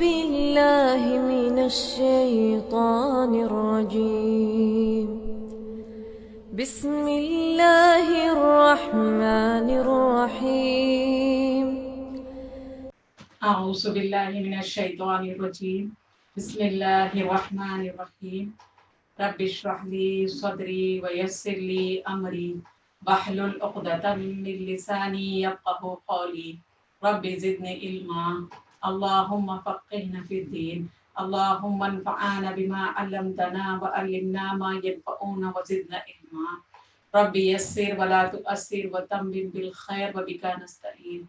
بالله من الشيطان الرجيم. بسم الله الرحمن الرحيم. أعوذ بالله من الشيطان الرجيم. بسم الله الرحمن الرحيم. رب اشرح لي صدري ويسر لي أمري واحلل عقدة من لساني يفقهوا قولي. رب زدني علما. اللهم فقهنا في الدين. اللهم انفعنا بما علمتنا وعلمنا ما ينفعنا وزدنا علما. رب يسر ولا تؤثر وتمم بالخير وبك نستعين.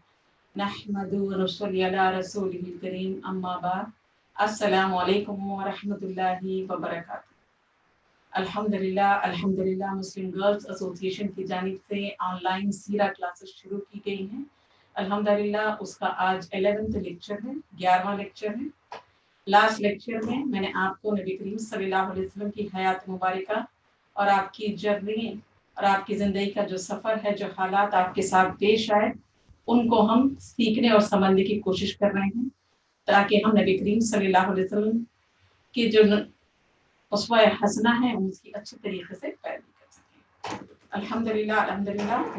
نحمد ونصلي على رسوله الكريم اما بعد. السلام علیکم ورحمۃ اللہ وبرکاتہ. الحمدللہ مسلم گرلز ایسوسی ایشن کی جانب سے آن لائن سیرہ کلاسز شروع کی گئی ہیں. الحمدللہ اس کا آج 11واں لیکچر ہے، 11واں لیکچر ہے. لاسٹ لیکچر میں نے آپ کو نبی کریم صلی اللہ علیہ وسلم کی حیات مبارکہ اور آپ کی جرنی اور آپ کی زندگی کا جو سفر ہے، جو حالات آپ کے ساتھ پیش آئے، ان کو ہم سیکھنے اور سمجھنے کی کوشش کر رہے ہیں تاکہ ہم نبی کریم صلی اللہ علیہ وسلم کی جو اسوہ حسنہ ہے اس کی اچھے طریقے سے پیروی کر سکیں. الحمدللہ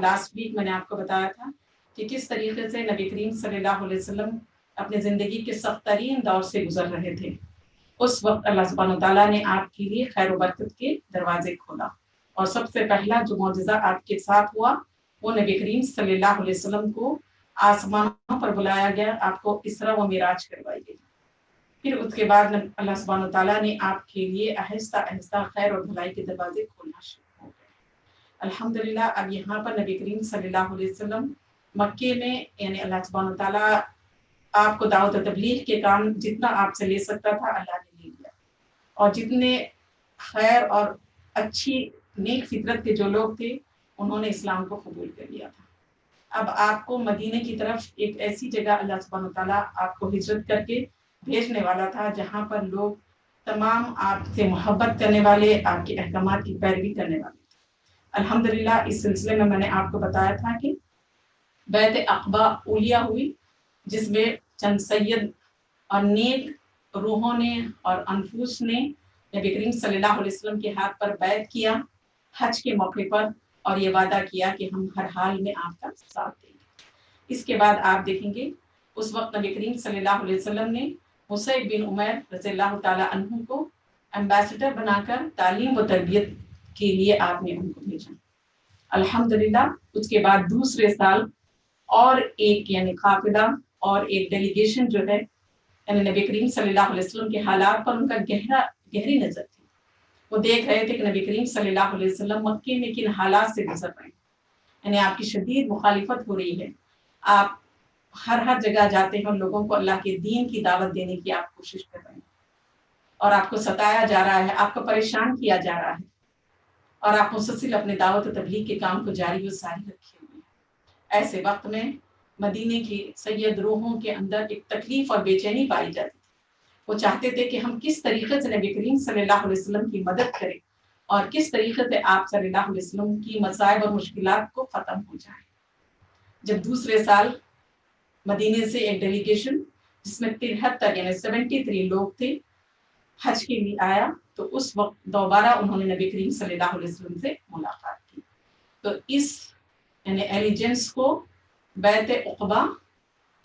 لاسٹ ویک میں نے آپ کو بتایا تھا کہ کس طریقے سے نبی کریم صلی اللہ علیہ وسلم اپنے زندگی کے سخت ترین دور سے گزر رہے تھے. اس وقت اللہ سبحانہ وتعالیٰ نے آپ کے لیے خیر و برکت کے دروازے کھولا، اور سب سے پہلا جو معجزہ آپ کے ساتھ ہوا وہ نبی کریم صلی اللہ علیہ وسلم کو آسمانوں پر بلایا گیا، آپ کو اسراء و معراج کروائی گئی. پھر اس کے بعد اللہ سبحانہ وتعالیٰ نے آپ کے لیے آہستہ آہستہ خیر اور بھلائی کے دروازے کھولنا شروع ہو گئے. الحمدللہ اب یہاں پر نبی کریم صلی اللہ علیہ وسلم مکے میں، یعنی اللہ سبحانہ وتعالیٰ آپ کو دعوت و تبلیغ کے کام جتنا آپ سے لے سکتا تھا اللہ نے لے لیا، اور جتنے خیر اور اچھی نیک فطرت کے جو لوگ تھے انہوں نے اسلام کو قبول کر لیا تھا. اب آپ کو مدینے کی طرف ایک ایسی جگہ اللہ سبحانہ وتعالیٰ آپ کو ہجرت کر کے بھیجنے والا تھا جہاں پر لوگ تمام آپ سے محبت کرنے والے، آپ کے احکامات کی پیروی کرنے والے تھے. الحمدللہ اس سلسلے میں نے آپ کو بتایا تھا کہ بیعت عقبہ اولیہ ہوئی، جس میں چند سید اور نیک روحوں نے اور انفوس نے نبی کریم صلی اللہ علیہ وسلم کے ہاتھ پر بیعت کیا حج کے موقع پر، اور یہ وعدہ کیا کہ ہم ہر حال میں آپ کا ساتھ دیں گے. اس کے بعد آپ دیکھیں گے اس وقت نبی کریم صلی اللہ علیہ وسلم نے مصعب بن عمیر رضی اللہ تعالیٰ عنہ کو ایمبیسڈر بنا کر تعلیم و تربیت کے لیے آپ نے ان کو بھیجا. الحمدللہ اس کے بعد دوسرے سال اور ایک یعنی قافلہ اور ایک ڈیلیگیشن جو ہے، یعنی نبی کریم صلی اللہ علیہ وسلم کے حالات پر ان کا گہری نظر تھی. وہ دیکھ رہے تھے کہ نبی کریم صلی اللہ علیہ وسلم مکے میں کن حالات سے گزر رہے ہیں. یعنی آپ کی شدید مخالفت ہو رہی ہے، آپ ہر جگہ جاتے ہیں اور لوگوں کو اللہ کے دین کی دعوت دینے کی آپ کوشش کر رہے ہیں، اور آپ کو ستایا جا رہا ہے، آپ کو پریشان کیا جا رہا ہے، اور آپ مسلسل اپنے دعوت و تبلیغ کے کام کو جاری و ساری رکھے ہوئے ہیں. ایسے وقت میں مدینے کی سید روحوں کے اندر ایک تکلیف اور بے چینی پائی جاتی تھی. وہ چاہتے تھے کہ ہم کس طریقے سے نبی کریم صلی اللہ علیہ وسلم کی مدد کریں اور کس طریقے سے آپ صلی اللہ علیہ وسلم کی مصائب اور مشکلات کو ختم ہو جائے. جب دوسرے سال مدینے سے ایک ڈیلیگیشن جس میں 73 یعنی 73 لوگ تھے حج کے لیے آیا، تو اس وقت دوبارہ انہوں نے نبی کریم صلی اللہ علیہ وسلم سے ملاقات کی. تو اس یعنی ایلیجنس کو بیعت عقبہ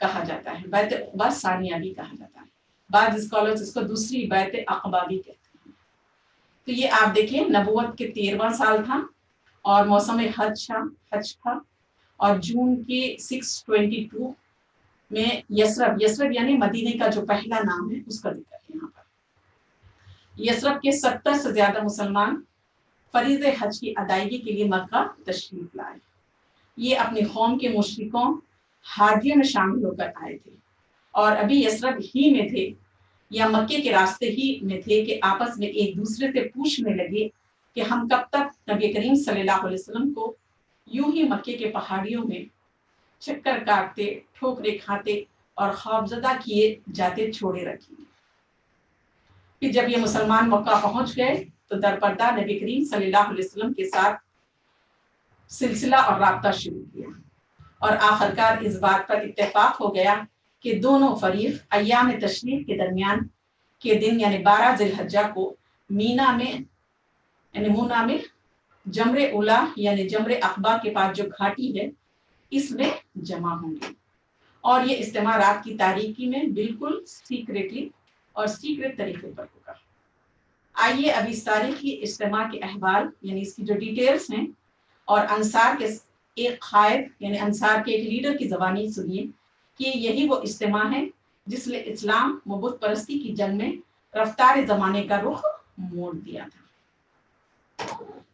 کہا جاتا ہے، بیعت عقبہ ثانیہ بھی کہا جاتا ہے. بعض اسکالرز اس کو دوسری بیعت عقبہ بھی کہتے ہیں. تو یہ آپ دیکھیں نبوت کے 13واں سال تھا، اور موسم حج تھا، اور جون کے 622 میں یثرب یعنی مدینے کا جو پہلا نام ہے اس کا ذکر ہے. یہاں پر یثرب کے 70 سے زیادہ مسلمان فریض حج کی ادائیگی کے لیے مکہ تشریف لائے. یہ اپنی قوم کے مشرکوں حاجیوں میں شامل ہو کر آئے تھے، اور ابھی یثرب ہی میں تھے یا مکے کے راستے ہی میں تھے کہ آپس میں ایک دوسرے سے پوچھنے لگے کہ ہم کب تک نبی کریم صلی اللہ علیہ وسلم کو یوں ہی مکے کے پہاڑیوں میں چکر کاٹتے، ٹھوکرے کھاتے اور خوفزدہ کیے جاتے چھوڑے رکھیں گے. پھر جب یہ مسلمان مکہ پہنچ گئے تو درپردہ نبی کریم صلی اللہ علیہ وسلم کے ساتھ سلسلہ اور رابطہ شروع کیا، اور آخرکار اس بات پر اتفاق ہو گیا کہ دونوں فریق ایام تشریق کے درمیان کے دن یعنی 12 ذی الحجہ کو مینا میں یعنی مونا میں جمر اولا یعنی جمر عقبہ کے پاس جو گھاٹی ہے اس میں جمع ہوں گے، اور یہ اجتماع رات کی تاریکی میں بالکل سیکریٹلی اور سیکریٹ طریقے پر ہوگا۔ آئیے اب اس تاریخی اجتماع کے احوال یعنی اس کی جو ڈیٹیلز ہیں اور انصار کے ایک قائد یعنی انصار کے ایک لیڈر کی زبانی سنیے کہ یہی وہ اجتماع ہے جس نے اسلام و بت پرستی کی جنگ میں رفتار زمانے کا رخ موڑ دیا تھا۔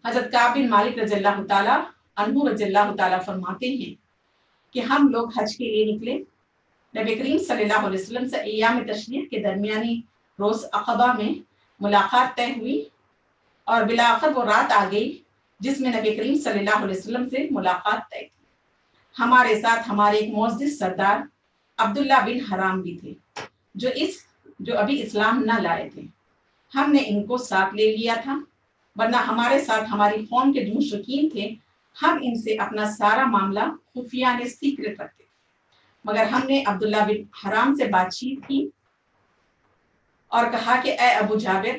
حضرت کعب بن مالک رضی اللہ تعالیٰ عنہ رضی اللہ تعالیٰ فرماتے ہیں کہ ہم لوگ حج کے لیے نکلے، نبی کریم صلی اللہ علیہ وسلم سے ایام تشریق کے درمیانی روز عقبہ میں ملاقات طے ہوئی، اور بالآخر وہ رات آ گئی جس میں نبی کریم صلی اللہ علیہ وسلم سے ملاقات طے کی۔ ہمارے ساتھ ہمارے ایک معزز سردار عبداللہ بن حرام بھی تھے جو ابھی اسلام نہ لائے تھے۔ ہم نے ان کو ساتھ لے لیا تھا، ورنہ ہمارے ساتھ ہماری قوم کے جو مشرکین تھے ہم ان سے اپنا سارا معاملہ خفیہ سیکرٹ رکھتے، مگر ہم نے عبداللہ بن حرام سے بات چیت کی اور کہا کہ اے ابو جابر،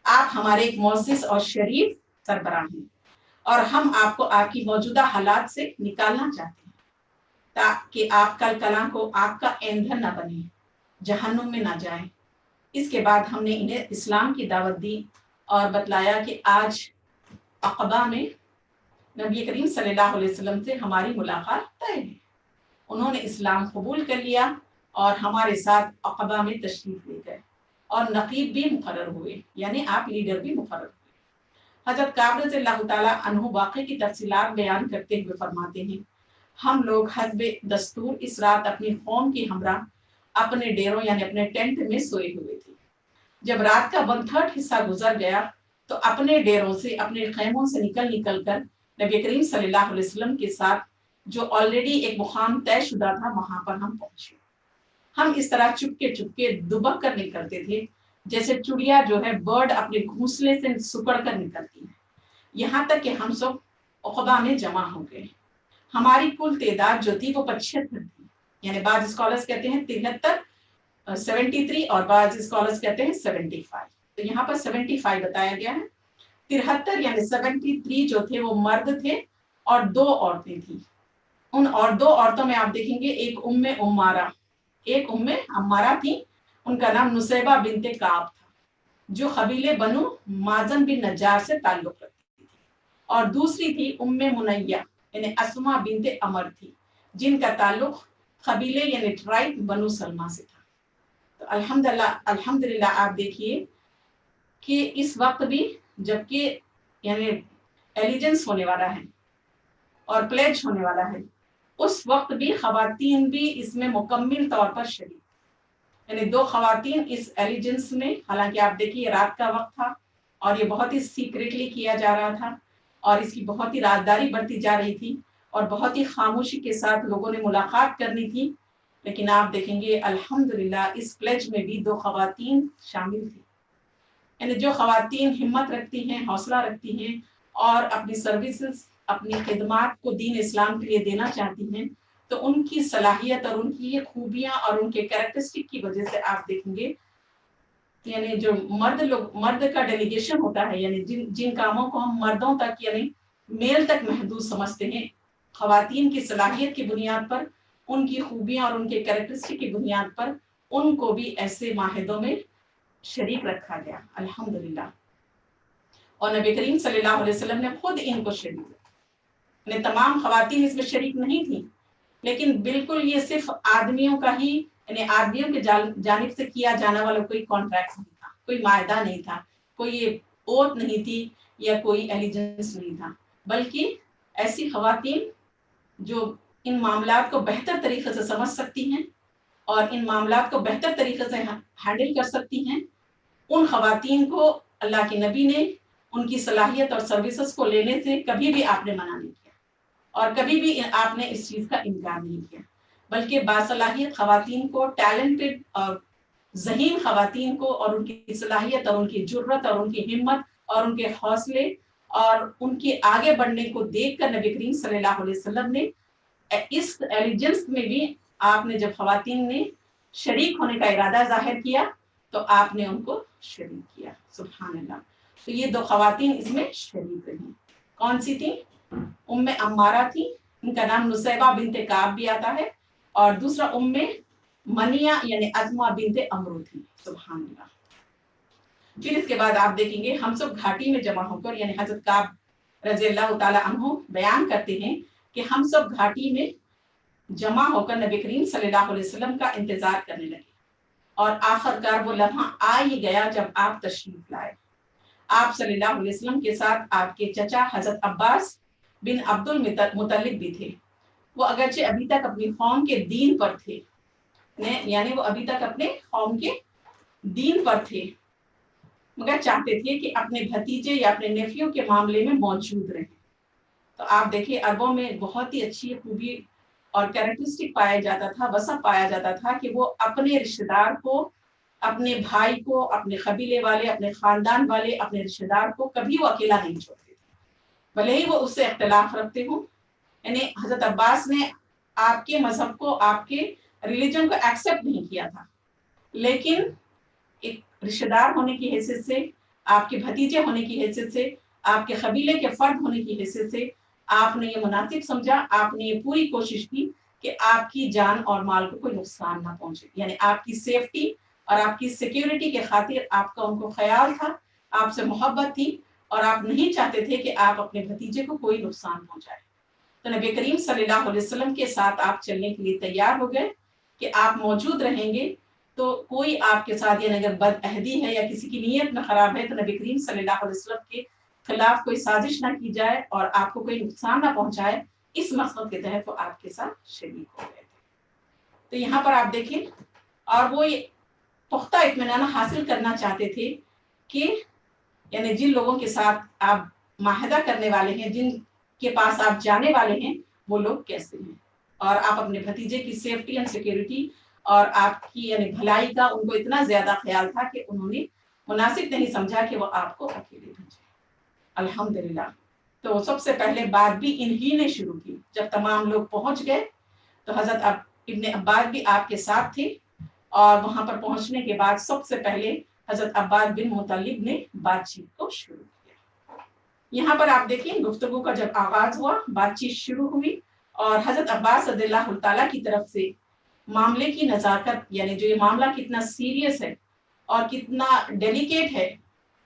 آپ ہمارے ایک معزز اور شریف سربراہ ہیں، اور ہم آپ کو آپ کی موجودہ حالات سے نکالنا چاہتے ہیں تاکہ آپ کل کلاں کو آپ کا ایندھن نہ بنے، جہنم میں نہ جائیں۔ اس کے بعد ہم نے انہیں اسلام کی دعوت دی اور بتلایا کہ آج عقبہ میں نبی کریم صلی اللہ علیہ وسلم سے ہماری ملاقات طے ہے۔ انہوں نے اسلام قبول کر لیا اور ہمارے ساتھ عقبہ میں تشریف لے گئے، اور نقیب بھی مقرر ہوئے یعنی آپ لیڈر بھی مقرر ہوئے۔ حضرت کعب رضی اللہ تعالیٰ عنہ واقعے کی تفصیلات بیان کرتے ہوئے فرماتے ہیں، ہم لوگ حسب دستور اس رات اپنی قوم کی ہمراہ اپنے ڈیروں یعنی اپنے ٹینٹ میں سوئے ہوئے تھے۔ جب رات کا 1/3 حصہ گزر گیا تو اپنے ڈیروں سے اپنے خیموں سے نکل کر نبی کریم صلی اللہ علیہ وسلم کے ساتھ جو آلریڈی ایک مقام طے شدہ تھا وہاں پر ہم پہنچے۔ ہم اس طرح چپکے دبک کر نکلتے تھے جیسے چڑیا جو ہے برڈ اپنے گھونسلے سے سکڑ کر نکلتی ہے، یہاں تک کہ ہم سب عقبہ میں جمع ہو گئے۔ ہماری کل تعداد جو تھی وہ 75 تھی، یعنی بعض اسکالرز کہتے ہیں 73 73 اور بعض اسکالرز کہتے ہیں 75، تو یہاں پر 75 بتایا گیا ہے۔ 73 یعنی 73 جو تھے وہ مرد تھے اور 2 عورتیں تھیں۔ ان اور 2 عورتوں میں آپ دیکھیں گے ایک ام عمارہ تھی، ان کا نام نصیبہ بنت کعب تھا جو قبیلے بنو مازن بن نجار سے تعلق رکھتی تھی، اور دوسری تھی ام منیہ یعنی اسما بنت عمر تھی جن کا تعلق قبیلے یعنی ٹرائب بنو سلمہ سے تھا۔ تو الحمدللہ آپ دیکھیے کہ اس وقت بھی جبکہ یعنی ایلیجنس ہونے والا ہے اور پلیج ہونے والا ہے، اس وقت بھی خواتین بھی اس میں مکمل طور پر شریک، یعنی 2 خواتین اس ایلیجنس میں، حالانکہ آپ دیکھیے رات کا وقت تھا اور یہ بہت ہی سیکریٹلی کیا جا رہا تھا اور اس کی بہت ہی رازداری برتی جا رہی تھی اور بہت ہی خاموشی کے ساتھ لوگوں نے ملاقات کرنی تھی، لیکن آپ دیکھیں گے الحمدللہ اس پلیج میں بھی 2 خواتین شامل تھی۔ یعنی جو خواتین ہمت رکھتی ہیں، حوصلہ رکھتی ہیں اور اپنی سروسز اپنی خدمات کو دین اسلام کے لیے دینا چاہتی ہیں، تو ان کی صلاحیت اور ان کی خوبیاں اور ان کے کریکٹرسٹک کی وجہ سے آپ دیکھیں گے یعنی جو مرد کا ڈیلیگیشن ہوتا ہے، یعنی جن کاموں کو ہم مردوں تک یعنی میل تک محدود سمجھتے ہیں، خواتین کی صلاحیت کی بنیاد پر، ان کی خوبیاں اور ان کے کریکٹرسٹک کی بنیاد پر ان کو بھی ایسے معاہدوں میں شریک رکھا گیا الحمدللہ۔ اور نبی کریم صلی اللہ علیہ وسلم نے خود ان کو شریک رکھا، یعنی تمام خواتین اس میں شریک نہیں تھیں، لیکن بالکل یہ صرف آدمیوں کا ہی یعنی آدمیوں کی جانب سے کیا جانے والا کوئی کانٹریکٹ نہیں تھا، کوئی معاہدہ نہیں تھا، کوئی یہ اوت نہیں تھی یا کوئی ایلیجنس نہیں تھا، بلکہ ایسی خواتین جو ان معاملات کو بہتر طریقے سے سمجھ سکتی ہیں اور ان معاملات کو بہتر طریقے سے ہینڈل کر سکتی ہیں، ان خواتین کو اللہ کے نبی نے ان کی صلاحیت اور سروسز کو لینے سے کبھی بھی آپ نے منع نہیں کیا اور کبھی بھی آپ نے اس چیز کا انکار نہیں کیا، بلکہ باصلاحیت خواتین کو، ٹیلنٹڈ اور ذہین خواتین کو اور ان کی صلاحیت اور ان کی جرت اور ان کی ہمت اور ان کے حوصلے اور ان کے آگے بڑھنے کو دیکھ کر نبی کریم صلی اللہ علیہ وسلم نے اس ایلیجنس میں بھی آپ نے جب خواتین نے شریک ہونے کا ارادہ ظاہر کیا تو آپ نے ان کو شریک کیا. سبحان اللہ. تو یہ 2 خواتین اس میں شریک رہی. کون سی تھی؟ ام عمارہ تھی، ان کا نام نصیبہ بنت کعب بھی آتا ہے، اور دوسرا ام منیہ یعنی عظمہ بنت عمرو تھی. سبحان اللہ. پھر اس کے بعد آپ دیکھیں گے ہم سب گھاٹی میں جمع ہو کر، یعنی حضرت کعب رضی اللہ تعالی عنہ بیان کرتے ہیں کہ ہم سب گھاٹی میں جمع ہو کر نبی کریم صلی اللہ علیہ وسلم کا انتظار کرنے لگے، اور آخر کار وہ لمحہ آ ہی گیا جب آپ تشریف لائے. آپ صلی اللہ علیہ وسلم کے ساتھ آپ کے چچا حضرت عباس بن عبد المطلب بھی تھے. وہ اگرچہ ابھی تک اپنی قوم کے دین پر تھے، یعنی وہ ابھی تک اپنے قوم کے دین پر تھے، مگر چاہتے تھے کہ اپنے بھتیجے یا اپنے نیفیوں کے معاملے میں موجود رہیں. تو آپ دیکھیں عربوں میں بہت ہی اچھی خوبی اور کیریکٹرسٹک پایا جاتا تھا، وصف پایا جاتا تھا کہ وہ اپنے رشتہ دار کو، اپنے بھائی کو، اپنے قبیلے والے، اپنے خاندان والے، اپنے رشتہ دار کو کبھی وہ اکیلا نہیں چھوڑتے تھے، بھلے ہی وہ اس سے اختلاف رکھتے ہوں. یعنی حضرت عباس نے آپ کے مذہب کو، آپ کے ریلیجن کو ایکسپٹ نہیں کیا تھا، لیکن ایک رشتہ دار ہونے کی حیثیت سے، آپ کے بھتیجے ہونے کی حیثیت سے، آپ کے قبیلے کے فرد ہونے کی حیثیت سے آپ نے یہ مناسب سمجھا، آپ نے یہ پوری کوشش کی کہ آپ کی جان اور مال کو کوئی نقصان نہ پہنچے. یعنی آپ کی سیفٹی اور آپ کی سیکیورٹی کے خاطر آپ کا ان کو خیال تھا، آپ سے محبت تھی، اور آپ نہیں چاہتے تھے کہ آپ اپنے بھتیجے کو کوئی نقصان پہنچائے. تو نبی کریم صلی اللہ علیہ وسلم کے ساتھ آپ چلنے کے لیے تیار ہو گئے کہ آپ موجود رہیں گے تو کوئی آپ کے ساتھ، یعنی اگر بد عہدی ہے یا کسی کی نیت میں خراب ہے، تو نبی کریم صلی اللہ علیہ وسلم کے خلاف کوئی سازش نہ کی جائے اور آپ کو کوئی نقصان نہ پہنچائے. اس مقصد کے تحت وہ آپ کے ساتھ شریک ہو گئے تھے. تو یہاں پر آپ دیکھیں، اور وہ یہ پختہ اطمینان حاصل کرنا چاہتے تھے کہ یعنی جن لوگوں کے ساتھ آپ معاہدہ کرنے والے ہیں، جن کے پاس آپ جانے والے ہیں، وہ لوگ کیسے ہیں، اور آپ اپنے بھتیجے کی سیفٹی اینڈ سیکیورٹی اور آپ کی یعنی بھلائی کا ان کو اتنا زیادہ خیال تھا کہ انہوں نے مناسب نہیں سمجھا کہ وہ آپ کو اکیلے بھیجے. الحمدللہ. تو سب سے پہلے بات بھی انہی نے شروع کی. جب تمام لوگ پہنچ گئے تو حضرت ابن عباس بھی آپ کے ساتھ تھے، اور وہاں پر پہنچنے کے بعد سب سے پہلے حضرت عباس بن مطلب نے بات چیت کو شروع کیا. یہاں پر آپ دیکھیں گفتگو کا جب آغاز ہوا، بات چیت شروع ہوئی، اور حضرت عباس رضی اللہ تعالیٰ کی طرف سے معاملے کی نزاکت، یعنی جو یہ معاملہ کتنا سیریس ہے اور کتنا ڈیلیکیٹ ہے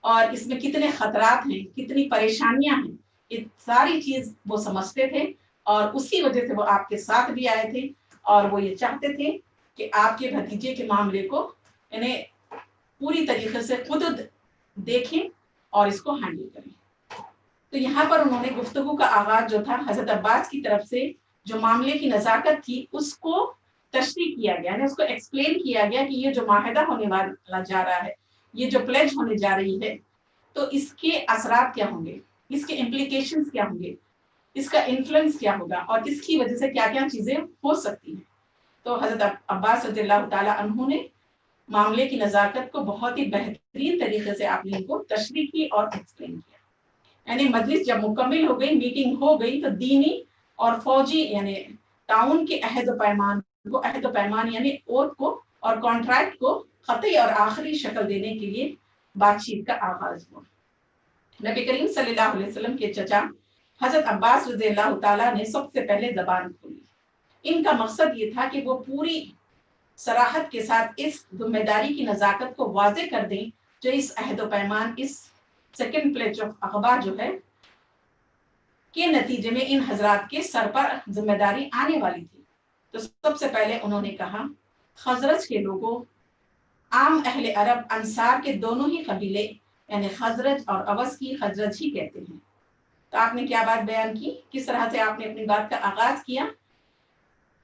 اور اس میں کتنے خطرات ہیں، کتنی پریشانیاں ہیں، یہ ساری چیز وہ سمجھتے تھے، اور اسی وجہ سے وہ آپ کے ساتھ بھی آئے تھے، اور وہ یہ چاہتے تھے کہ آپ کے بھتیجے کے معاملے کو یعنی پوری طریقے سے خود دیکھیں اور اس کو ہینڈل کریں. تو یہاں پر انہوں نے گفتگو کا آغاز جو تھا حضرت عباس کی طرف سے جو معاملے کی نزاکت تھی اس کو تشریح کیا گیا، یعنی اس کو ایکسپلین کیا گیا کہ یہ جو معاہدہ ہونے والا جا رہا ہے، یہ جو پلیج ہونے جا رہی ہے، تو اس کے اثرات کیا ہوں گے، اس کے امپلیکیشنز کیا ہوں گے، اس کا انفلوئنس کیا ہوگا، اور اس کی وجہ سے کیا کیا چیزیں ہو سکتی ہیں. تو حضرت عباس رضی اللہ تعالی عنہ نے معاملے کی نزاکت کو بہت ہی بہترین طریقے سے آپ نے ان کو تشریح کی اور ایکسپلین کیا. یعنی مجلس جب مکمل ہو گئی، میٹنگ ہو گئی، تو دینی اور فوجی یعنی تعاون کے عہد و پیمان یعنی اوتھ کو اور کانٹریکٹ کو قطعی اور آخری شکل دینے کے لیے بات چیت کا آغاز ہوا. نبی کریم صلی اللہ علیہ وسلم کے چچا حضرت عباس رضی اللہ تعالیٰ نے سب سے پہلے زبان کھولی. ان کا مقصد یہ تھا کہ وہ پوری صراحت کے ساتھ اس ذمہ داری کی نزاکت کو واضح کر دیں جو اس عہد و پیمان، اس سیکنڈ پلیج آف عقبہ جو ہے کے نتیجے میں ان حضرات کے سر پر ذمہ داری آنے والی تھی. تو سب سے پہلے انہوں نے کہا، خزرج کے لوگوں، عام اہل عرب انصار کے دونوں ہی قبیلے یعنی خزرج اور اوس کی خزرج ہی کہتے ہیں. تو آپ نے کیا بات بیان کی، کس طرح سے آپ نے اپنی بات کا آغاز کیا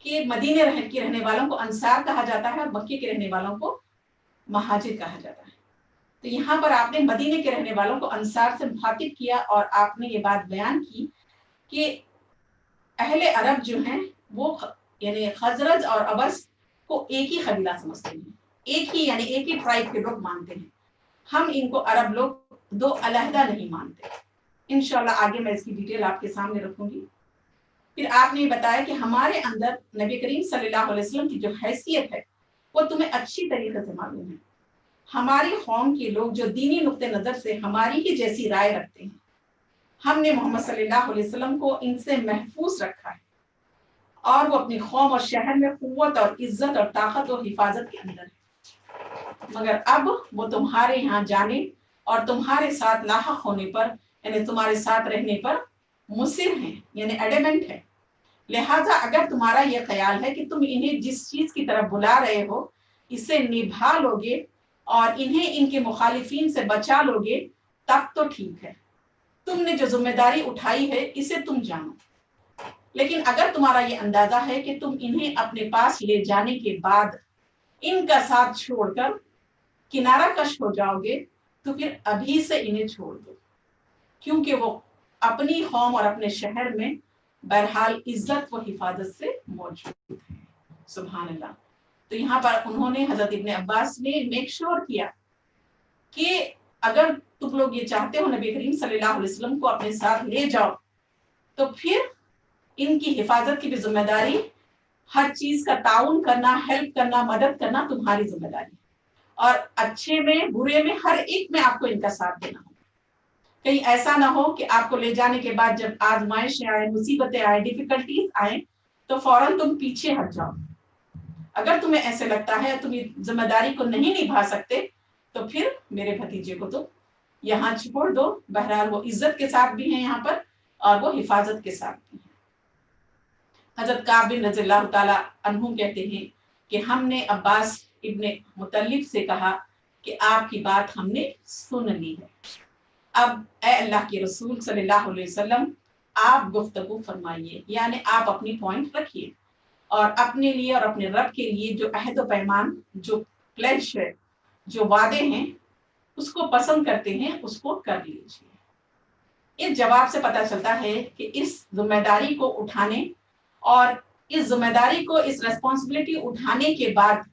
کہ مدینے کے رہنے والوں کو انصار کہا جاتا ہے اور مکے کے رہنے والوں کو مہاجر کہا جاتا ہے. تو یہاں پر آپ نے مدینے کے رہنے والوں کو انصار سے مخاطب کیا، اور آپ نے یہ بات بیان کی کہ اہل عرب جو ہیں وہ یعنی خزرج اور اوس کو ایک ہی قبیلہ سمجھتے ہیں، ایک ہی یعنی ایک ہی ٹرائب کے لوگ مانتے ہیں. ہم ان کو عرب لوگ دو علیحدہ نہیں مانتے. انشاءاللہ آگے میں اس کی ڈیٹیل آپ کے سامنے رکھوں گی. پھر آپ نے بتایا کہ ہمارے اندر نبی کریم صلی اللہ علیہ وسلم کی جو حیثیت ہے وہ تمہیں اچھی طریقے سے معلوم ہے. ہماری قوم کے لوگ جو دینی نقطہ نظر سے ہماری ہی جیسی رائے رکھتے ہیں، ہم نے محمد صلی اللہ علیہ وسلم کو ان سے محفوظ رکھا ہے، اور وہ اپنی قوم اور شہر میں قوت اور عزت اور طاقت اور حفاظت کے اندر ہے. مگر اب وہ تمہارے یہاں جانے اور تمہارے ساتھ لاحق ہونے پر، یعنی تمہارے ساتھ رہنے پر مصر ہیں، یعنی ایڈیمنٹ ہے. لہٰذا اگر تمہارا یہ خیال ہے کہ تم انہیں جس چیز کی طرف بلا رہے ہو اسے نبھا لو گے اور انہیں ان کے مخالفین سے بچا لو گے، تب تو ٹھیک ہے، تم نے جو ذمہ داری اٹھائی ہے اسے تم جانو. لیکن اگر تمہارا یہ اندازہ ہے کہ تم انہیں اپنے پاس لے جانے کے بعد ان کا ساتھ چھوڑ کر کنارہ کش ہو جاؤ گے تو پھر ابھی سے انہیں چھوڑ دو، کیونکہ وہ اپنی قوم اور اپنے شہر میں بہرحال عزت و حفاظت سے موجود ہے. سبحان اللہ. تو یہاں پر انہوں نے حضرت ابن عباس نے میک شور کیا کہ اگر تم لوگ یہ چاہتے ہو نبی کریم صلی اللہ علیہ وسلم کو اپنے ساتھ لے جاؤ تو پھر ان کی حفاظت کی بھی ذمہ داری، ہر چیز کا تعاون کرنا، ہیلپ کرنا، مدد کرنا تمہاری ذمہ داری، اور اچھے میں برے میں ہر ایک میں آپ کو ان کا ساتھ دینا ہوگا. کہیں ایسا نہ ہو کہ آپ کو لے جانے کے بعد جب آزمائشیں آئے، مصیبتیں آئے، ڈیفیکلٹیز آئیں تو فوراً تم پیچھے ہٹ جاؤ. اگر تمہیں ایسے لگتا ہے تم اس ذمہ داری کو نہیں نبھا سکتے تو پھر میرے بھتیجے کو تو یہاں چھوڑ دو، بہرحال وہ عزت کے ساتھ بھی ہیں یہاں پر اور وہ حفاظت کے ساتھ بھی ہیں. حضرت کعب بن رضی اللہ تعالی عنہ کہتے ہیں کہ ہم نے عباس ابن مطلب سے کہا کہ آپ کی بات ہم نے سن لی ہے، اب اے اللہ کے رسول صلی اللہ علیہ وسلم آپ گفتگو فرمائیے، یعنی آپ اپنی پوائنٹ رکھیے اور اپنے لیے اور اپنے رب کے لیے جو عہد و پیمان، جو پلیج ہے، جو وعدے ہیں اس کو پسند کرتے ہیں اس کو کر لیجیے. اس جواب سے پتہ چلتا ہے کہ اس ذمہ داری کو اٹھانے اور اس ذمہ داری کو، اس ریسپانسبلٹی اٹھانے کے بعد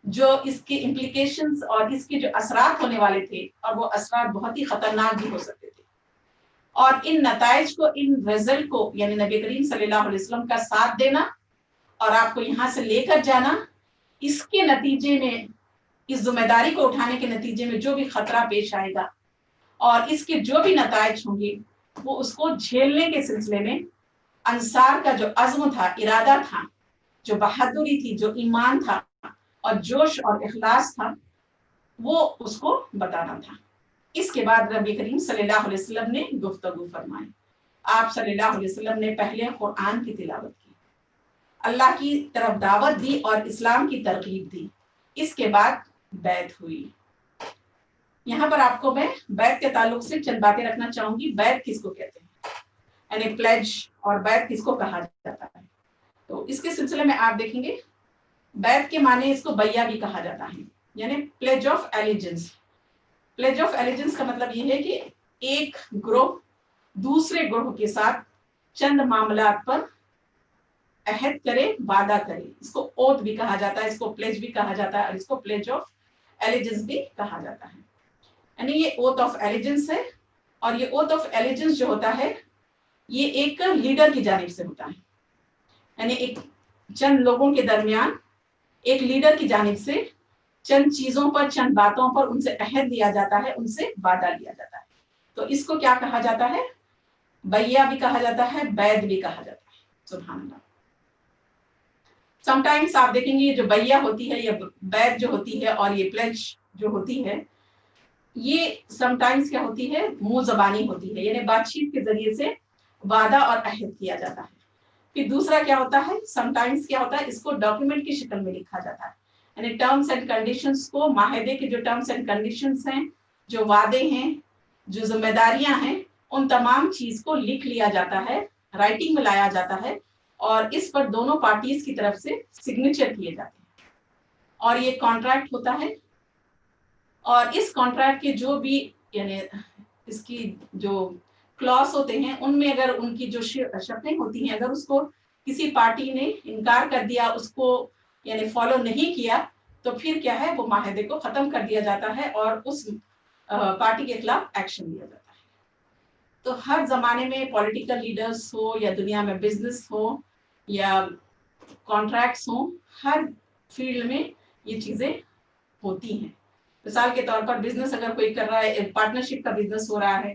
جو اس کے امپلیکیشنز اور اس کے جو اثرات ہونے والے تھے، اور وہ اثرات بہت ہی خطرناک بھی ہو سکتے تھے، اور ان نتائج کو، ان رزلٹ کو، یعنی نبی کریم صلی اللہ علیہ وسلم کا ساتھ دینا اور آپ کو یہاں سے لے کر جانا، اس کے نتیجے میں، اس ذمہ داری کو اٹھانے کے نتیجے میں جو بھی خطرہ پیش آئے گا اور اس کے جو بھی نتائج ہوں گے وہ اس کو جھیلنے کے سلسلے میں انصار کا جو عزم تھا، ارادہ تھا، جو بہادری تھی، جو ایمان تھا اور جوش اور اخلاص تھا، وہ اس کو بتانا تھا. اس کے بعد نبی کریم صلی اللہ علیہ وسلم نے گفتگو فرمائی. آپ صلی اللہ علیہ وسلم نے پہلے قرآن کی تلاوت کی، اللہ کی طرف دعوت دی اور اسلام کی ترغیب دی. اس کے بعد بیعت ہوئی. یہاں پر آپ کو میں بیعت کے تعلق سے چند باتیں رکھنا چاہوں گی. بیعت کس کو کہتے ہیں، یعنی پلیج اور بیعت کس کو کہا جاتا ہے؟ تو اس کے سلسلے میں آپ دیکھیں گے بیعت کے معنی اس کو بیعہ بھی کہا جاتا ہے، یعنی pledge of allegiance. Pledge of allegiance کا مطلب یہ ہے کہ ایک گروہ دوسرے گروہ کے ساتھ چند معاملات پر عہد کرے، وعدہ کرے. اس کو اوتھ بھی کہا جاتا ہے، اس کو پلیج بھی کہا جاتا ہے، اور اس کو پلیج آف ایلیجنس بھی کہا جاتا ہے. یعنی یہ اوتھ آف ایلیجنس ہے، اور یہ اوتھ آف ایلیجنس جو ہوتا ہے یہ ایک لیڈر کی جانب سے ہوتا ہے، یعنی ایک چند لوگوں کے درمیان ایک لیڈر کی جانب سے چند چیزوں پر، چند باتوں پر ان سے عہد لیا جاتا ہے، ان سے وعدہ لیا جاتا ہے. تو اس کو کیا کہا جاتا ہے؟ بیعہ بھی کہا جاتا ہے، بیعت بھی کہا جاتا ہے. سبحان اللہ. سم ٹائمس آپ دیکھیں گے یہ جو بیعہ ہوتی ہے، یہ بیعت جو ہوتی ہے اور یہ پلیج جو ہوتی ہے، یہ سم ٹائمس کیا ہوتی ہے، منہ زبانی ہوتی ہے، یعنی بات چیت کے ذریعے سے وعدہ اور عہد کیا جاتا ہے. پھر دوسرا کیا ہوتا ہے، سم ٹائمس کیا ہوتا ہے، اس کو ڈاکیومنٹ کی شکل میں لکھا جاتا ہے، یعنی ٹرمز اینڈ کنڈیشنز کو، معاہدے کے جو ٹرمز اینڈ کنڈیشنز ہیں، جو وعدے ہیں، جو ذمہ داریاں ہیں، ان تمام چیز کو لکھ لیا جاتا ہے، رائٹنگ میں لایا جاتا ہے، اور اس پر دونوں پارٹیز کی طرف سے سگنیچر کیے جاتے ہیں، اور یہ کانٹریکٹ ہوتا ہے. اور اس کانٹریکٹ کے جو بھی، یعنی اس کی جو کلاس ہوتے ہیں، ان میں اگر ان کی جو شرطیں ہوتی ہیں، اگر اس کو کسی پارٹی نے انکار کر دیا، اس کو یعنی فالو نہیں کیا، تو پھر کیا ہے، وہ معاہدے کو ختم کر دیا جاتا ہے اور اس پارٹی کے خلاف ایکشن لیا جاتا ہے. تو ہر زمانے میں پولیٹیکل لیڈرز ہو یا دنیا میں بزنس ہو یا کانٹریکٹس ہوں، ہر فیلڈ میں یہ چیزیں ہوتی ہیں. مثال کے طور پر بزنس اگر کوئی کر رہا ہے، ایک پارٹنرشپ کا بزنس ہو رہا ہے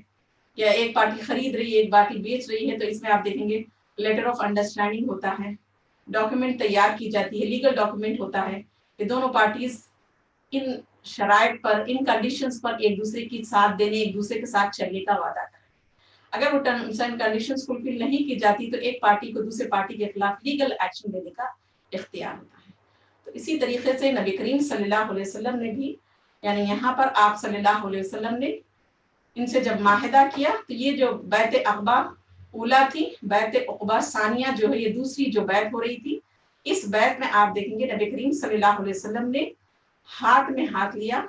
یا ایک پارٹی خرید رہی ہے ایک پارٹی بیچ رہی ہے، تو اس میں آپ دیکھیں گے لیٹر آف انڈرسٹینڈنگ ہوتا ہے، ڈاکیومنٹ تیار کی جاتی ہے، لیگل ڈاکیومنٹ ہوتا ہے کہ دونوں پارٹیز ان شرائط پر، ان کنڈیشنز پر ایک دوسرے کی ساتھ دینے، ایک دوسرے کے ساتھ چلنے کا وعدہ کریں. اگر وہ ٹرمز اینڈ کنڈیشنز فلفل نہیں کی جاتی تو ایک پارٹی کو دوسرے پارٹی کے خلاف لیگل ایکشن لینے کا اختیار ہوتا ہے. تو اسی طریقے سے نبی کریم صلی اللہ علیہ وسلم نے بھی، یعنی یہاں پر آپ صلی اللہ علیہ وسلم نے ان سے جب معاہدہ کیا تو یہ جو بیعت عقبہ اولا تھی، بیعت عقبہ ثانیہ جو ہے یہ دوسری جو بیعت ہو رہی تھی، اس بیعت میں آپ دیکھیں گے نبی کریم صلی اللہ علیہ وسلم نے ہاتھ میں ہاتھ لیا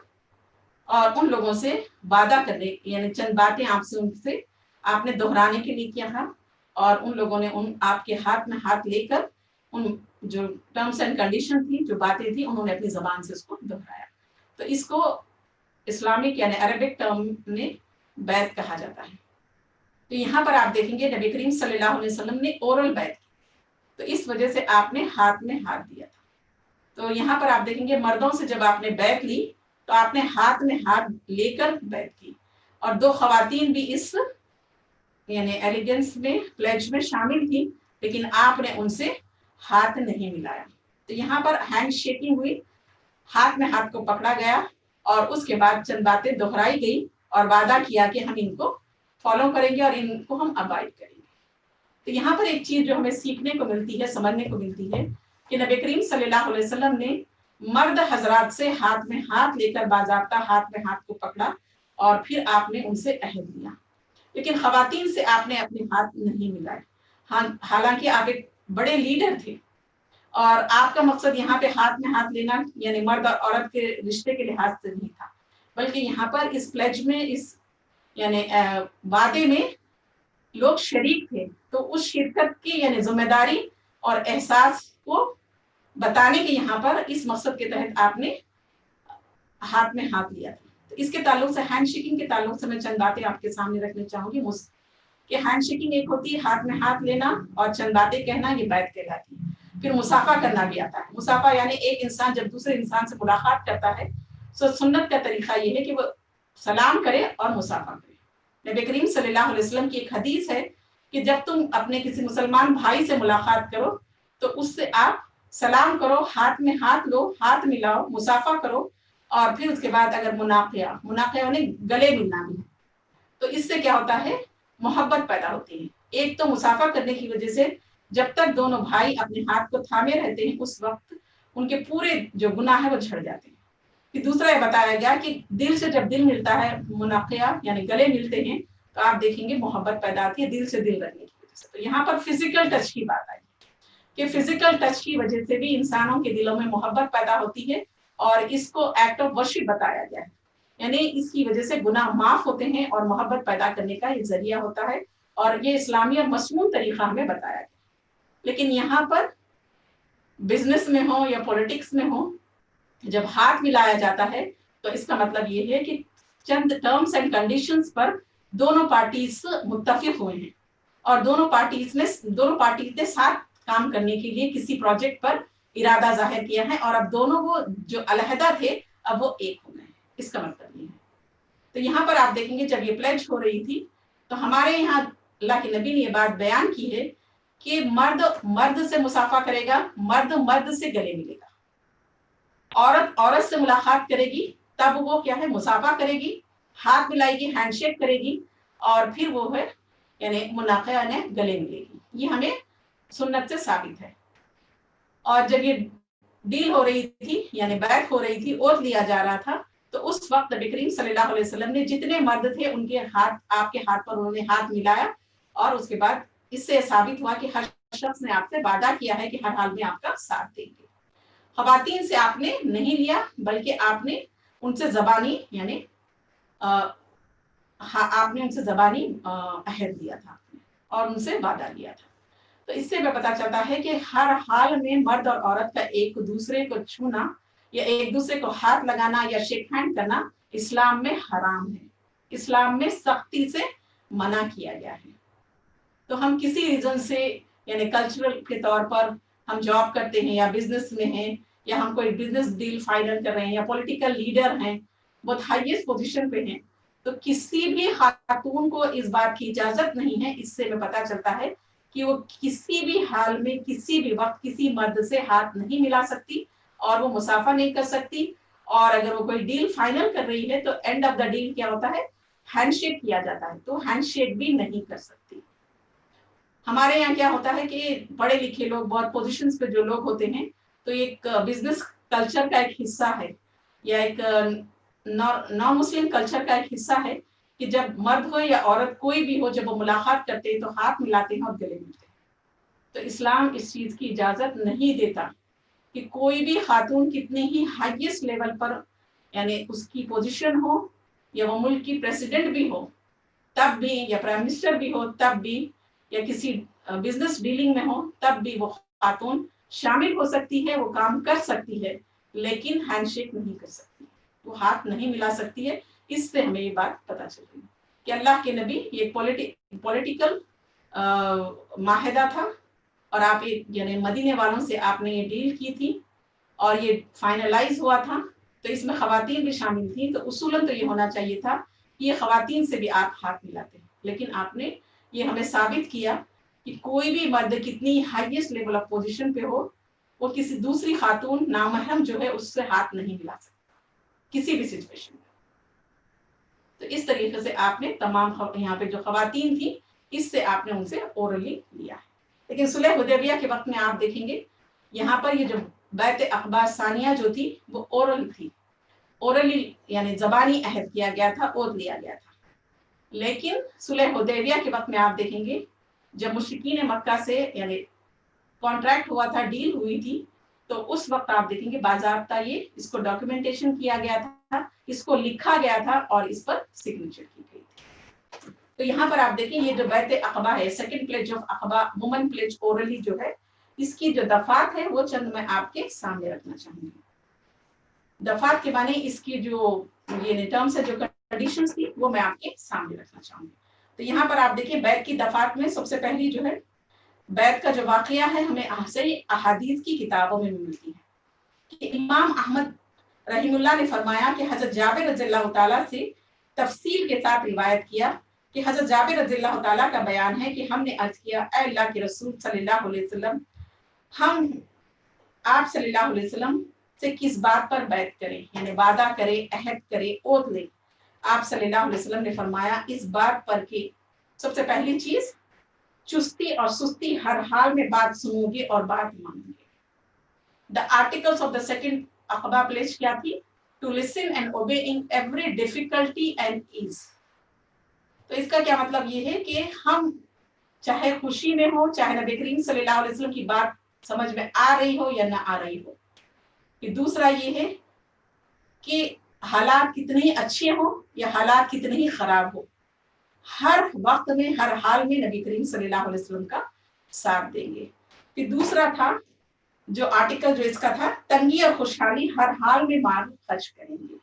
اور ان لوگوں سے وعدہ کرنے، یعنی چند باتیں آپ سے ان سے آپ نے دہرانے کے لیے کیا تھا، اور ان لوگوں نے ان آپ کے ہاتھ میں ہاتھ لے کر ان جو ٹرمز اینڈ کنڈیشن تھی، جو باتیں تھیں، انہوں نے اپنی زبان سے اس کو دہرایا. تو اس کو اسلامک یعنی عربک ٹرم میں بیعت کہا جاتا ہے. تو یہاں پر آپ دیکھیں گے نبی کریم صلی اللہ علیہ وسلم نے اورل بیعت کی، تو اس وجہ سے آپ نے ہاتھ میں ہاتھ دیا تھا. تو یہاں پر آپ دیکھیں گے مردوں سے جب آپ نے بیعت لی تو آپ نے ہاتھ میں ہاتھ لے کر بیعت کی، اور دو خواتین بھی اس یعنی ایلیگنس میں پلیج میں شامل تھی، لیکن آپ نے ان سے ہاتھ نہیں ملایا. تو یہاں پر ہینڈ شیکنگ ہوئی، ہاتھ میں ہاتھ کو پکڑا گیا اور اس کے بعد چند باتیں دہرائی گئی اور وعدہ کیا کہ ہم ان کو فالو کریں گے اور ان کو ہم ابائڈ کریں گے. تو یہاں پر ایک چیز جو ہمیں سیکھنے کو ملتی ہے، سمجھنے کو ملتی ہے کہ نبی کریم صلی اللہ علیہ وسلم نے مرد حضرات سے ہاتھ میں ہاتھ لے کر باضابطہ ہاتھ میں ہاتھ کو پکڑا اور پھر آپ نے ان سے عہد لیا، لیکن خواتین سے آپ نے اپنے ہاتھ نہیں ملائے. حالانکہ آپ ایک بڑے لیڈر تھے اور آپ کا مقصد یہاں پہ ہاتھ میں ہاتھ لینا یعنی مرد اور عورت کے رشتے کے لحاظ سے نہیں تھا، بلکہ یہاں پر اس پلیج میں، اس یعنی وعدے میں لوگ شریک تھے. تو اس شرکت کی یعنی ذمہ داری اور احساس کو بتانے کے یہاں پر اس مقصد کے تحت آپ نے ہاتھ میں ہاتھ لیا تھا. تو اس کے تعلق سے ہینڈ شیکنگ کے تعلق سے میں چند باتیں آپ کے سامنے رکھنا چاہوں گی. کہ ہینڈ شیکنگ ایک ہوتی ہے ہاتھ میں ہاتھ لینا اور چند باتیں کہنا، یہ بیعت کہلاتی ہے. پھر مسافہ کرنا بھی آتا ہے. مسافہ یعنی ایک انسان جب دوسرے انسان سے ملاقات کرتا ہے تو سنت کا طریقہ یہ ہے کہ وہ سلام کرے اور مسافہ کرے. نبی کریم صلی اللہ علیہ وسلم کی ایک حدیث ہے کہ جب تم اپنے کسی مسلمان بھائی سے ملاقات کرو تو اس سے آپ سلام کرو، ہاتھ میں ہاتھ لو، ہاتھ ملاؤ، مسافہ کرو، اور پھر اس کے بعد اگر مناقیہ یعنی گلے ملنا بھی، تو اس سے کیا ہوتا ہے، محبت پیدا ہوتی ہے. ایک تو مسافہ کرنے کی وجہ سے جب تک دونوں بھائی اپنے ہاتھ کو تھامے رہتے ہیں اس وقت ان کے پورے جو گناہ ہے وہ جھڑ جاتے ہیں. پھر دوسرا یہ بتایا گیا کہ دل سے جب دل ملتا ہے، مناقیہ یعنی گلے ملتے ہیں، تو آپ دیکھیں گے محبت پیدا آتی ہے دل سے دل رکھنے کی وجہ سے. تو یہاں پر فزیکل ٹچ کی بات آئی کہ فزیکل ٹچ کی وجہ سے بھی انسانوں کے دلوں میں محبت پیدا ہوتی ہے، اور اس کو ایکٹ آف ورشپ بتایا گیا ہے، یعنی اس کی وجہ سے گناہ معاف ہوتے ہیں اور محبت پیدا کرنے کا یہ ذریعہ ہوتا ہے، اور یہ اسلامی اور مسمون طریقہ ہمیں بتایا گیا. لیکن یہاں پر بزنس میں ہو یا پولیٹکس میں ہو، جب ہاتھ ملایا جاتا ہے تو اس کا مطلب یہ ہے کہ چند ٹرمز اینڈ کنڈیشنز پر دونوں پارٹیز متفق ہوئے ہیں اور دونوں پارٹیز نے ساتھ کام کرنے کے لیے کسی پروجیکٹ پر ارادہ ظاہر کیا ہے، اور اب دونوں وہ جو علیحدہ تھے اب وہ ایک ہو گئے. اس کا مطلب یہ ہے. تو یہاں پر آپ دیکھیں گے جب یہ پلیج ہو رہی تھی تو ہمارے یہاں اللہ کے نبی نے یہ بات بیان کی ہے کہ مرد مرد سے مسافہ کرے گا، مرد مرد سے گلے ملے گا، عورت عورت سے ملاقات کرے گی تب وہ کیا ہے، مسافہ کرے گی، ہاتھ ملائے گی، ہینڈ شیک کرے گی، اور پھر وہ ہے یعنی مناقیہ نے گلے ملے گی. یہ ہمیں سنت سے ثابت ہے. اور جب یہ ڈیل ہو رہی تھی یعنی بیعت ہو رہی تھی، اوتھ لیا جا رہا تھا، تو اس وقت نبی کریم صلی اللہ علیہ وسلم نے جتنے مرد تھے ان کے ہاتھ، آپ کے ہاتھ پر انہوں نے ہاتھ ملایا، اور اس کے بعد اس سے ثابت ہوا کہ ہر شخص نے آپ سے وعدہ کیا ہے کہ ہر حال میں آپ کا ساتھ دیں گے. خواتین سے آپ نے نہیں لیا بلکہ آپ نے ان سے زبانی یعنی آپ نے ان سے زبانی عہد لیا تھا اور ان سے وعدہ لیا تھا. تو اس سے بھی پتہ چلتا ہے کہ ہر حال میں مرد اور عورت کا ایک دوسرے کو چھونا یا ایک دوسرے کو ہاتھ لگانا یا شیک ہینڈ کرنا اسلام میں حرام ہے. اسلام میں سختی سے منع کیا گیا ہے. تو ہم کسی ریزن سے یعنی کلچرل کے طور پر ہم جاب کرتے ہیں یا بزنس میں ہیں یا ہم کوئی بزنس ڈیل فائنل کر رہے ہیں یا پولیٹیکل لیڈر ہیں بہت ہائیسٹ پوزیشن پہ ہیں, تو کسی بھی خاتون کو اس بات کی اجازت نہیں ہے. اس سے ہمیں پتہ چلتا ہے کہ وہ کسی بھی حال میں کسی بھی وقت کسی مرد سے ہاتھ نہیں ملا سکتی اور وہ مصافحہ نہیں کر سکتی. اور اگر وہ کوئی ڈیل فائنل کر رہی ہے تو اینڈ آف دا ڈیل کیا ہوتا ہے, ہینڈ شیک کیا جاتا ہے, تو ہینڈ شیک بھی نہیں کر سکتی. ہمارے یہاں کیا ہوتا ہے کہ پڑھے لکھے لوگ بہت پوزیشنز پہ جو لوگ ہوتے ہیں تو ایک بزنس کلچر کا ایک حصہ ہے یا ایک نان مسلم کلچر کا ایک حصہ ہے کہ جب مرد ہو یا عورت کوئی بھی ہو جب وہ ملاقات کرتے ہیں تو ہاتھ ملاتے ہیں اور گلے ملتے ہیں. تو اسلام اس چیز کی اجازت نہیں دیتا کہ کوئی بھی خاتون کتنے ہی ہائیسٹ لیول پر یعنی اس کی پوزیشن ہو یا وہ ملک کی پریزیڈنٹ بھی ہو تب بھی یا پرائم منسٹر بھی ہو تب بھی یا کسی بزنس ڈیلنگ میں ہو تب بھی وہ خاتون شامل ہو سکتی ہے, وہ کام کر سکتی ہے, لیکن ہینڈ شیک نہیں کر سکتی, وہ ہاتھ نہیں ملا سکتی ہے. اس سے ہمیں یہ بات پتہ چل رہی ہے کہ اللہ کے نبی یہ پولیٹیکل معاہدہ تھا اور آپ یعنی مدینے والوں سے آپ نے یہ ڈیل کی تھی اور یہ فائنلائز ہوا تھا. تو اس میں خواتین بھی شامل تھیں, تو اصولاً تو یہ ہونا چاہیے تھا کہ یہ خواتین سے بھی آپ ہاتھ ملاتے ہیں, لیکن آپ نے یہ ہمیں ثابت کیا کہ کوئی بھی مرد کتنی ہائیسٹ لیول آف پوزیشن پہ ہو وہ کسی دوسری خاتون نامحرم جو ہے اس سے ہاتھ نہیں ملا سکتا کسی بھی سچویشن میں. تو اس طریقے سے آپ نے تمام یہاں پہ جو خواتین تھیں اس سے آپ نے ان سے اورلی لیا ہے. لیکن صلح حدیبیہ کے وقت میں آپ دیکھیں گے یہاں پر یہ جو بیعت عقبہ ثانیہ جو تھی وہ اورل تھی, اورلی یعنی زبانی عہد کیا گیا تھا, اور لیا گیا تھا. لیکن صلح حدیبیہ کے وقت میں آپ دیکھیں گے جب مشرکین مکہ سے یعنی کانٹریکٹ ہوا تھا, ڈیل ہوئی تھی, تو اس وقت آپ دیکھیں گے باضابطہ یہ اس کو ڈاکیومنٹیشن کیا گیا تھا, اس کو لکھا گیا تھا اور اس پر سگنیچر کی گئی تھی. تو یہاں پر آپ دیکھیں یہ جو بیعت عقبہ ہے, second pledge of Aqaba woman pledge اورلی جو ہے, اس کی جو دفعات ہے وہ چند میں آپ کے سامنے رکھنا چاہوں گی. دفعات کے معنی اس کی جو یہ ٹرمز ہے جو کنڈیشنز تھی وہ میں آپ کے سامنے رکھنا چاہوں گی. تو یہاں پر آپ دیکھیں بیعت کی دفعات میں سب سے پہلی جو ہے بیعت کا جو واقعہ ہے ہمیں صحیح احادیث کی کتابوں میں ملتی ہے کہ امام احمد رحم اللہ نے فرمایا کہ حضرت جابر رضی اللہ تعالیٰ سے تفصیل کے ساتھ روایت کیا کہ حضرت جابر رضی اللہ تعالیٰ کا بیان ہے کہ ہم نے عرض کیا اے اللہ کے رسول صلی اللہ علیہ وسلم, ہم آپ صلی اللہ علیہ وسلم سے کس بات پر بیعت کریں یعنی وعدہ کرے, عہد کرے, اوتھ لیں. آپ صلی اللہ علیہ وسلم نے فرمایا اس بات پر کہ سب سے پہلی چیز چستی اور سستی ہر حال میں بات سنو گے اور بات مانو گے. The articles of the second Aqaba pledge کیا تھی؟ To listen and obey in every difficulty and ease. تو اس کا کیا مطلب یہ ہے کہ ہم چاہے خوشی میں ہو, چاہے نبی کریم صلی اللہ علیہ وسلم کی بات سمجھ میں آ رہی ہو یا نہ آ رہی ہو. کہ دوسرا یہ ہے کہ حالات کتنے ہی اچھے ہوں یا حالات کتنے ہی خراب ہو, ہر وقت میں ہر حال میں نبی کریم صلی اللہ علیہ وسلم کا ساتھ دیں گے. پھر دوسرا تھا جو آرٹیکل جو اس کا تھا تنگی اور خوشحالی ہر حال میں مال خرچ کریں گے.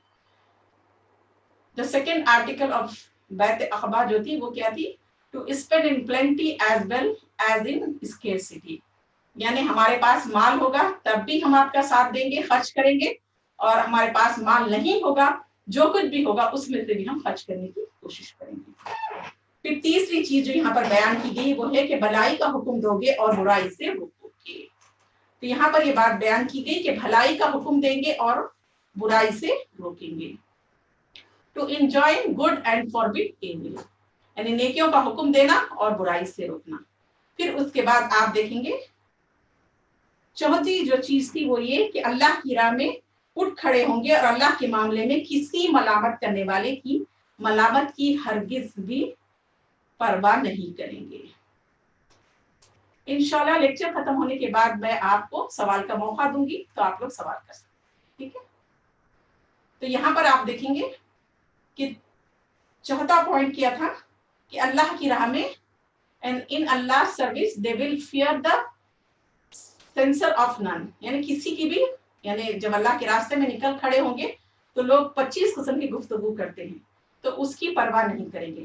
The second article of بیعت عقبہ جو تھی وہ کیا تھی؟ To spend in plenty as well as in scarcity. یعنی ہمارے پاس مال ہوگا تب بھی ہم آپ کا ساتھ دیں گے, خرچ کریں گے, اور ہمارے پاس مال نہیں ہوگا جو کچھ بھی ہوگا اس میں سے بھی ہم خرچ کرنے کی کوشش کریں گے. پھر تیسری چیز جو یہاں پر بیان کی گئی وہ ہے کہ بھلائی کا حکم دو گے اور برائی سے روکو گے. تو یہاں پر یہ بات بیان کی گئی کہ بھلائی کا حکم دیں گے اور برائی سے روکیں گے. To enjoy good and forbid evil, یعنی نیکیوں کا حکم دینا اور برائی سے روکنا. پھر اس کے بعد آپ دیکھیں گے چوتھی جو چیز تھی وہ یہ کہ اللہ کی راہ میں اٹھ کھڑے ہوں گے اور اللہ کے معاملے میں کسی ملامت کرنے والے کی ملامت کی ہرگز بھی پرواہ نہیں کریں گے. انشاءاللہ لیکچر ختم ہونے کے بعد میں آپ کو سوال کا موقع دوں گی تو آپ لوگ سوال کر سکتے ہیں, ٹھیک ہے. تو یہاں پر آپ دیکھیں گے کہ چوتھا پوائنٹ کیا تھا کہ اللہ کی راہ میں and in Allah's service they will fear the censor of none, یعنی کسی کی بھی یعنی جب اللہ کے راستے میں نکل کھڑے ہوں گے تو لوگ 25 قسم کی گفتگو کرتے ہیں تو اس کی پرواہ نہیں کریں گے.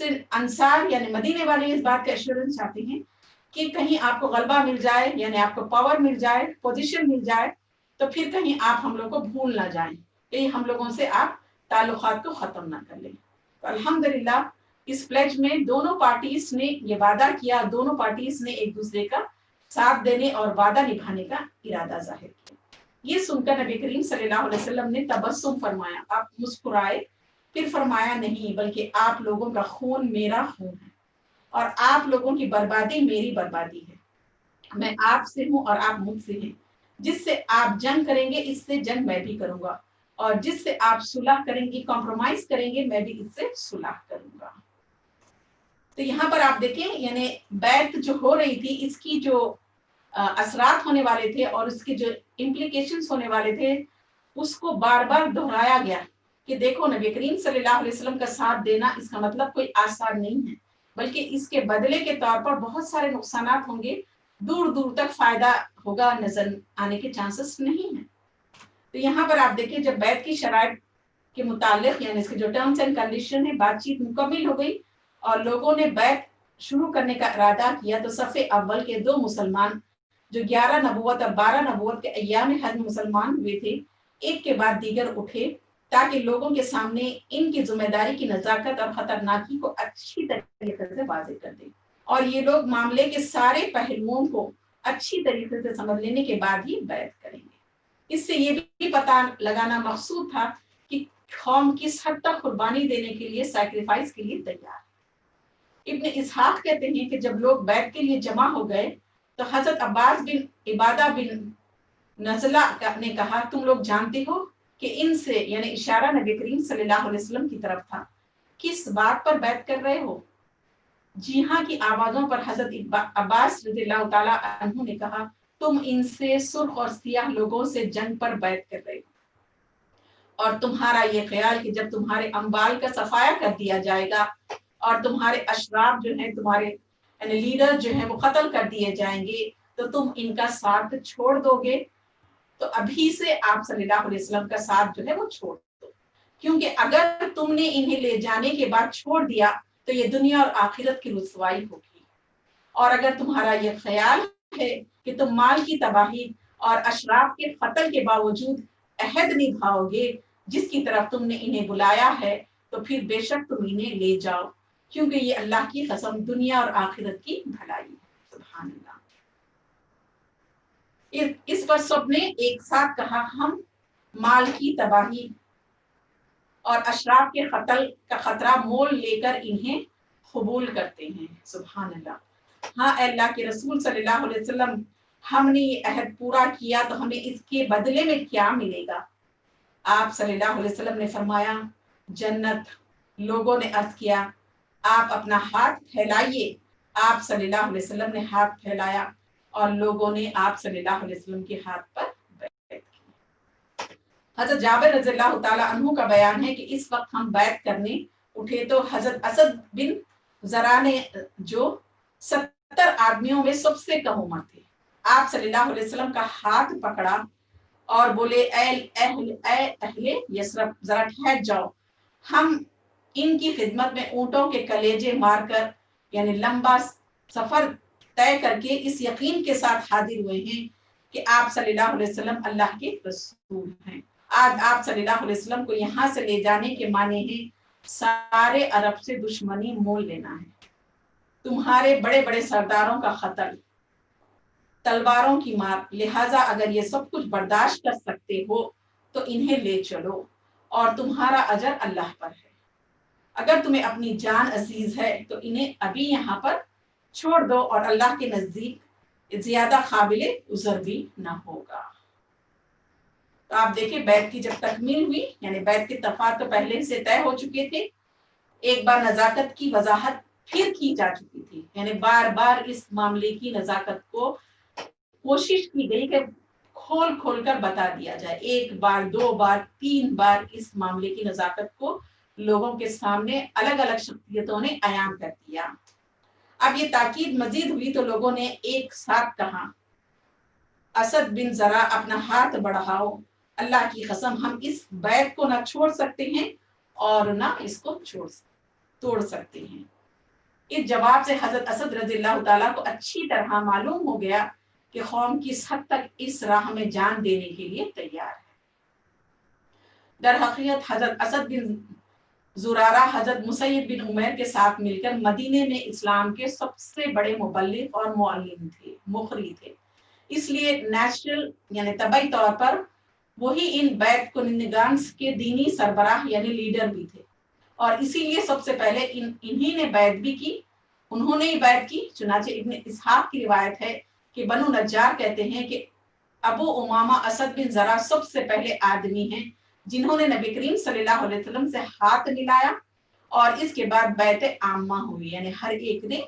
انصار یعنی مدینے والے اس بات کا ایشورنس چاہتے ہیں کہ کہیں آپ کو غلبہ مل جائے، یعنی آپ کو پاور مل جائے، پوزیشن مل جائے، تو پھر کہیں آپ ہم لوگ کو بھول نہ جائیں، کہیں ہم لوگوں سے آپ تعلقات کو ختم نہ کر لیں۔ تو الحمدللہ اس پلیج میں دونوں پارٹیز نے یہ وعدہ کیا، دونوں پارٹیز نے ایک دوسرے کا ساتھ دینے اور وعدہ نبھانے کا ارادہ ظاہر کیا۔ یہ سن کر نبی کریم صلی اللہ علیہ وسلم نے تبسم فرمایا، آپ مسکرائے، پھر فرمایا نہیں بلکہ آپ لوگوں کا خون میرا خون ہے اور آپ لوگوں کی بربادی میری بربادی ہے، میں آپ سے ہوں اور آپ مجھ سے ہیں، جس سے آپ جنگ کریں گے اس سے جنگ میں بھی کروں گا، اور جس سے آپ صلح کریں گے، کمپرومائز کریں گے، میں بھی اس سے صلح کروں گا۔ تو یہاں پر آپ دیکھیں یعنی بیعت جو ہو رہی تھی، اس کی جو اثرات ہونے والے تھے اور اس کے جو امپلیکیشنز ہونے والے تھے، اس کو بار بار دہرایا گیا کہ دیکھو نبی کریم صلی اللہ علیہ وسلم کا ساتھ دینا اس کا مطلب کوئی آسان نہیں ہے، بلکہ اس کے بدلے کے طور پر بہت سارے نقصانات ہوں گے، دور دور تک فائدہ ہوگا نظر آنے کے چانسز نہیں ہیں۔ تو یہاں پر آپ دیکھیں جب بیعت کی شرائط کے متعلق یعنی اس کے جو ٹرمز اینڈ کنڈیشن ہے، بات چیت مکمل ہو گئی اور لوگوں نے بیعت شروع کرنے کا ارادہ کیا، تو صف اول کے دو مسلمان جو 11 نبوت اور 12 نبوت کے ایام حج مسلمان ہوئے تھے، ایک کے بعد دیگر اٹھے تاکہ لوگوں کے سامنے ان کی ذمہ داری کی نزاکت اور خطرناکی کو اچھی طریقے سے واضح کر دیں، اور یہ لوگ معاملے کے سارے پہلوؤں کو اچھی طریقے سے سمجھ لینے کے بعد ہی بیعت کریں گے۔ اس سے یہ بھی پتہ لگانا مقصود تھا کہ قوم کس حد تک قربانی دینے کے لیے، سیکریفائس کے لیے تیار ہے۔ ابن اسحاق کہتے ہیں کہ جب لوگ بیعت کے لیے جمع ہو گئے تو حضرت عباس بن عبادہ بن نزلہ نے کہا، تم لوگ جانتے ہو کہ ان سے یعنی اشارہ نبی کریم صلی اللہ علیہ وسلم کی طرف تھا، کس بات پر بیعت کر رہے ہو؟ جی ہاں کی آوازوں پر حضرت عباس رضی اللہ تعالی عنہ نے کہا، تم ان سے سرخ اور سیاہ لوگوں سے جنگ پر بیعت کر رہے ہو، اور تمہارا یہ خیال کہ جب تمہارے اموال کا صفایا کر دیا جائے گا اور تمہارے اشراف جو ہیں، تمہارے یعنی لیڈر جو ہیں وہ قتل کر دیے جائیں گے تو تم ان کا ساتھ چھوڑ دو گے۔ تو ابھی سے آپ صلی اللہ علیہ وسلم کا ساتھ جو ہے وہ چھوڑ دو، کیونکہ اگر تم نے انہیں لے جانے کے بعد چھوڑ دیا تو یہ دنیا اور آخرت کی رسوائی ہوگی، اور اگر تمہارا یہ خیال ہے کہ تم مال کی تباہی اور اشراف کے قتل کے باوجود عہد نبھاؤ گے جس کی طرف تم نے انہیں بلایا ہے، تو پھر بے شک تم انہیں لے جاؤ، کیونکہ یہ اللہ کی قسم دنیا اور آخرت کی بھلائی ہے۔ سبحان اللہ۔ اس پر سب نے ایک ساتھ کہا، ہم مال کی تباہی اور اشراف کے قتل کا خطرہ مول لے کر انہیں قبول کرتے ہیں۔ سبحان اللہ۔ ہاں اے اللہ کے رسول صلی اللہ علیہ وسلم، ہم نے یہ عہد پورا کیا تو ہمیں اس کے بدلے میں کیا ملے گا؟ آپ صلی اللہ علیہ وسلم نے فرمایا، جنت۔ لوگوں نے عرض کیا، آپ اپنا ہاتھ پھیلائیے۔ آپ صلی اللہ علیہ وسلم نے ہاتھ پھیلایا اور لوگوں نے آپ صلی اللہ علیہ وسلم کے ہاتھ پر بیعت کی۔ حضرت جابر رضی اللہ تعالی عنہ کا بیان ہے کہ اس وقت ہم بیعت کرنے اٹھے تو حضرت اسد بن زرع نے، جو 70 آدمیوں میں سب سے کم عمر تھے، آپ صلی اللہ علیہ وسلم کا ہاتھ پکڑا اور بولے، اے اہل یثرب، ذرا ٹھہر جاؤ، ہم ان کی خدمت میں اونٹوں کے کلیجے مار کر یعنی لمبا سفر طے کر کے اس یقین کے ساتھ حاضر ہوئے ہیں کہ آپ صلی اللہ علیہ وسلم اللہ کے رسول ہیں۔ آج آپ صلی اللہ علیہ وسلم کو یہاں سے لے جانے کے معنی ہے سارے عرب سے دشمنی مول لینا ہے، تمہارے بڑے بڑے سرداروں کا قتل، تلواروں کی مار، لہٰذا اگر یہ سب کچھ برداشت کر سکتے ہو تو انہیں لے چلو اور تمہارا اجر اللہ پر ہے، اگر تمہیں اپنی جان عزیز ہے تو انہیں ابھی یہاں پر چھوڑ دو اور اللہ کے نزدیک زیادہ قابل عذر بھی نہ ہوگا۔ تو آپ دیکھیں بیعت کی جب تکمیل ہوئی، یعنی بیعت کے اتفاق تو پہلے سے طے ہو چکے تھے، ایک بار نزاکت کی وضاحت پھر کی جا چکی تھی، یعنی بار بار اس معاملے کی نزاکت کو کوشش کی گئی کہ کھول کھول کر بتا دیا جائے، ایک بار، دو بار، 3 بار اس معاملے کی نزاکت کو لوگوں کے سامنے الگ الگ شخصیتوں نے عیان کر دیا۔ اب یہ تاکید مزید ہوئی تو لوگوں نے ایک ساتھ کہا، اسد بن زرع، اپنا ہاتھ بڑھاؤ، اللہ کی قسم ہم اس بیعت کو نہ چھوڑ سکتے ہیں اور نہ اس کو چھوڑ سکتے۔ توڑ سکتے ہیں۔ اس جواب سے حضرت اسد رضی اللہ تعالیٰ کو اچھی طرح معلوم ہو گیا کہ قوم کس حد تک اس راہ میں جان دینے کے لیے تیار ہے۔ در حقیقت حضرت اسد بن زرارہ حضرت مسیب بن عمیر کے ساتھ مل کر مدینے میں اسلام کے سب سے بڑے مبلغ اور معلم تھے، مقری تھے۔ اس لیے نیچرل یعنی طبعی طور پر وہی ان بیت کنندگان کے دینی سربراہ یعنی لیڈر بھی تھے، اور اسی لیے سب سے پہلے انہی نے بیعت بھی کی، انہوں نے ہی بیعت کی۔ چنانچہ ابن اسحاق کی روایت ہے کہ بنو نجار کہتے ہیں کہ ابو امامہ اسد بن زرع سب سے پہلے آدمی ہیں جنہوں نے نبی کریم صلی اللہ علیہ وسلم سے ہاتھ ملایا، اور اس کے بعد بیعت عامہ ہوئی، یعنی ہر ایک نے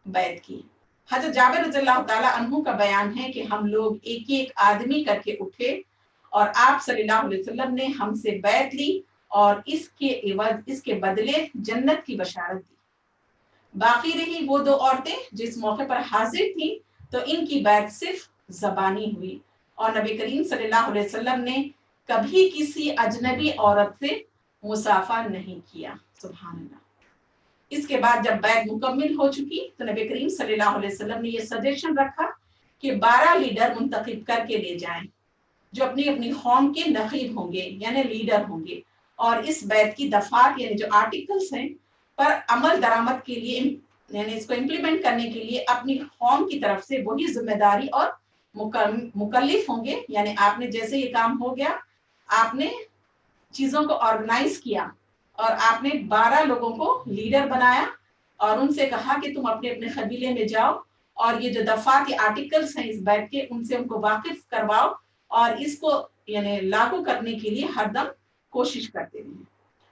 بیعت کی۔ حضرت جابر رضی اللہ تعالیٰ عنہ کا بیان ہے کہ ہم لوگ ایک ایک آدمی کر کے اٹھے اور آپ صلی اللہ علیہ وسلم نے ہم سے بیعت لی اور اس کے عوض اس کے بدلے جنت کی بشارت دی۔ باقی رہی وہ دو عورتیں جو اس موقع پر حاضر تھیں، تو ان کی بیعت صرف زبانی ہوئی، اور نبی کریم صلی اللہ علیہ وسلم نے کبھی کسی اجنبی عورت سے مصافحہ نہیں کیا۔ سبحان اللہ۔ اس کے بعد جب بیعت مکمل ہو چکی تو نبی کریم صلی اللہ علیہ وسلم نے یہ سجیشن رکھا کہ 12 لیڈر منتخب کر کے لے جائیں جو اپنی اپنی قوم کے نقیب ہوں گے یعنی لیڈر ہوں گے، اور اس بیعت کی دفعات یعنی جو آرٹیکلز ہیں پر عمل درآمد کے لیے یعنی اس کو امپلیمنٹ کرنے کے لیے اپنی قوم کی طرف سے وہی ذمہ داری اور مکلف ہوں گے۔ یعنی آپ نے جیسے یہ کام ہو گیا، آپ نے چیزوں کو آرگنائز کیا اور آپ نے 12 لوگوں کو لیڈر بنایا اور ان سے کہا کہ تم اپنے اپنے قبیلے میں جاؤ اور یہ جو دفعات یا آرٹیکلز ہیں اس بیعت کے ان سے ان کو واقف کرواؤ، اور اس کو یعنی لاگو کرنے کے لیے ہر دم کوشش کرتے رہیں،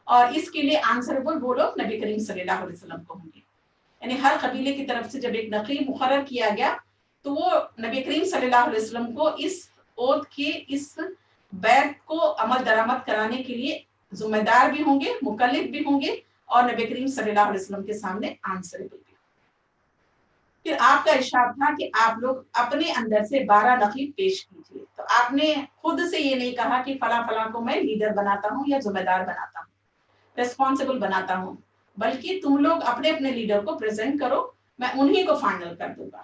اور اس کے لیے آنسربل وہ لوگ نبی کریم صلی اللہ علیہ وسلم کو ہوں گے۔ یعنی ہر قبیلے کی طرف سے جب ایک نقیب مقرر کیا گیا تو وہ نبی کریم صلی اللہ علیہ وسلم کو اس اوت کے اس بیعت کو عمل درآمد کرانے کے لیے ذمہ دار بھی ہوں گے، مکلف بھی ہوں گے، اور نبی کریم صلی اللہ علیہ وسلم کے سامنے آنسربل بھی۔ پھر آپ کا ارشاد تھا کہ آپ لوگ اپنے اندر سے 12 نقیب پیش کیجیے، تو آپ نے خود سے یہ نہیں کہا کہ فلاں فلاں کو میں لیڈر بناتا ہوں یا ذمہ دار بناتا ہوں، ریسپانسبل بناتا ہوں، بلکہ تم لوگ اپنے اپنے لیڈر کو پریزنٹ کرو، میں انہی کو فائنل کر دوں گا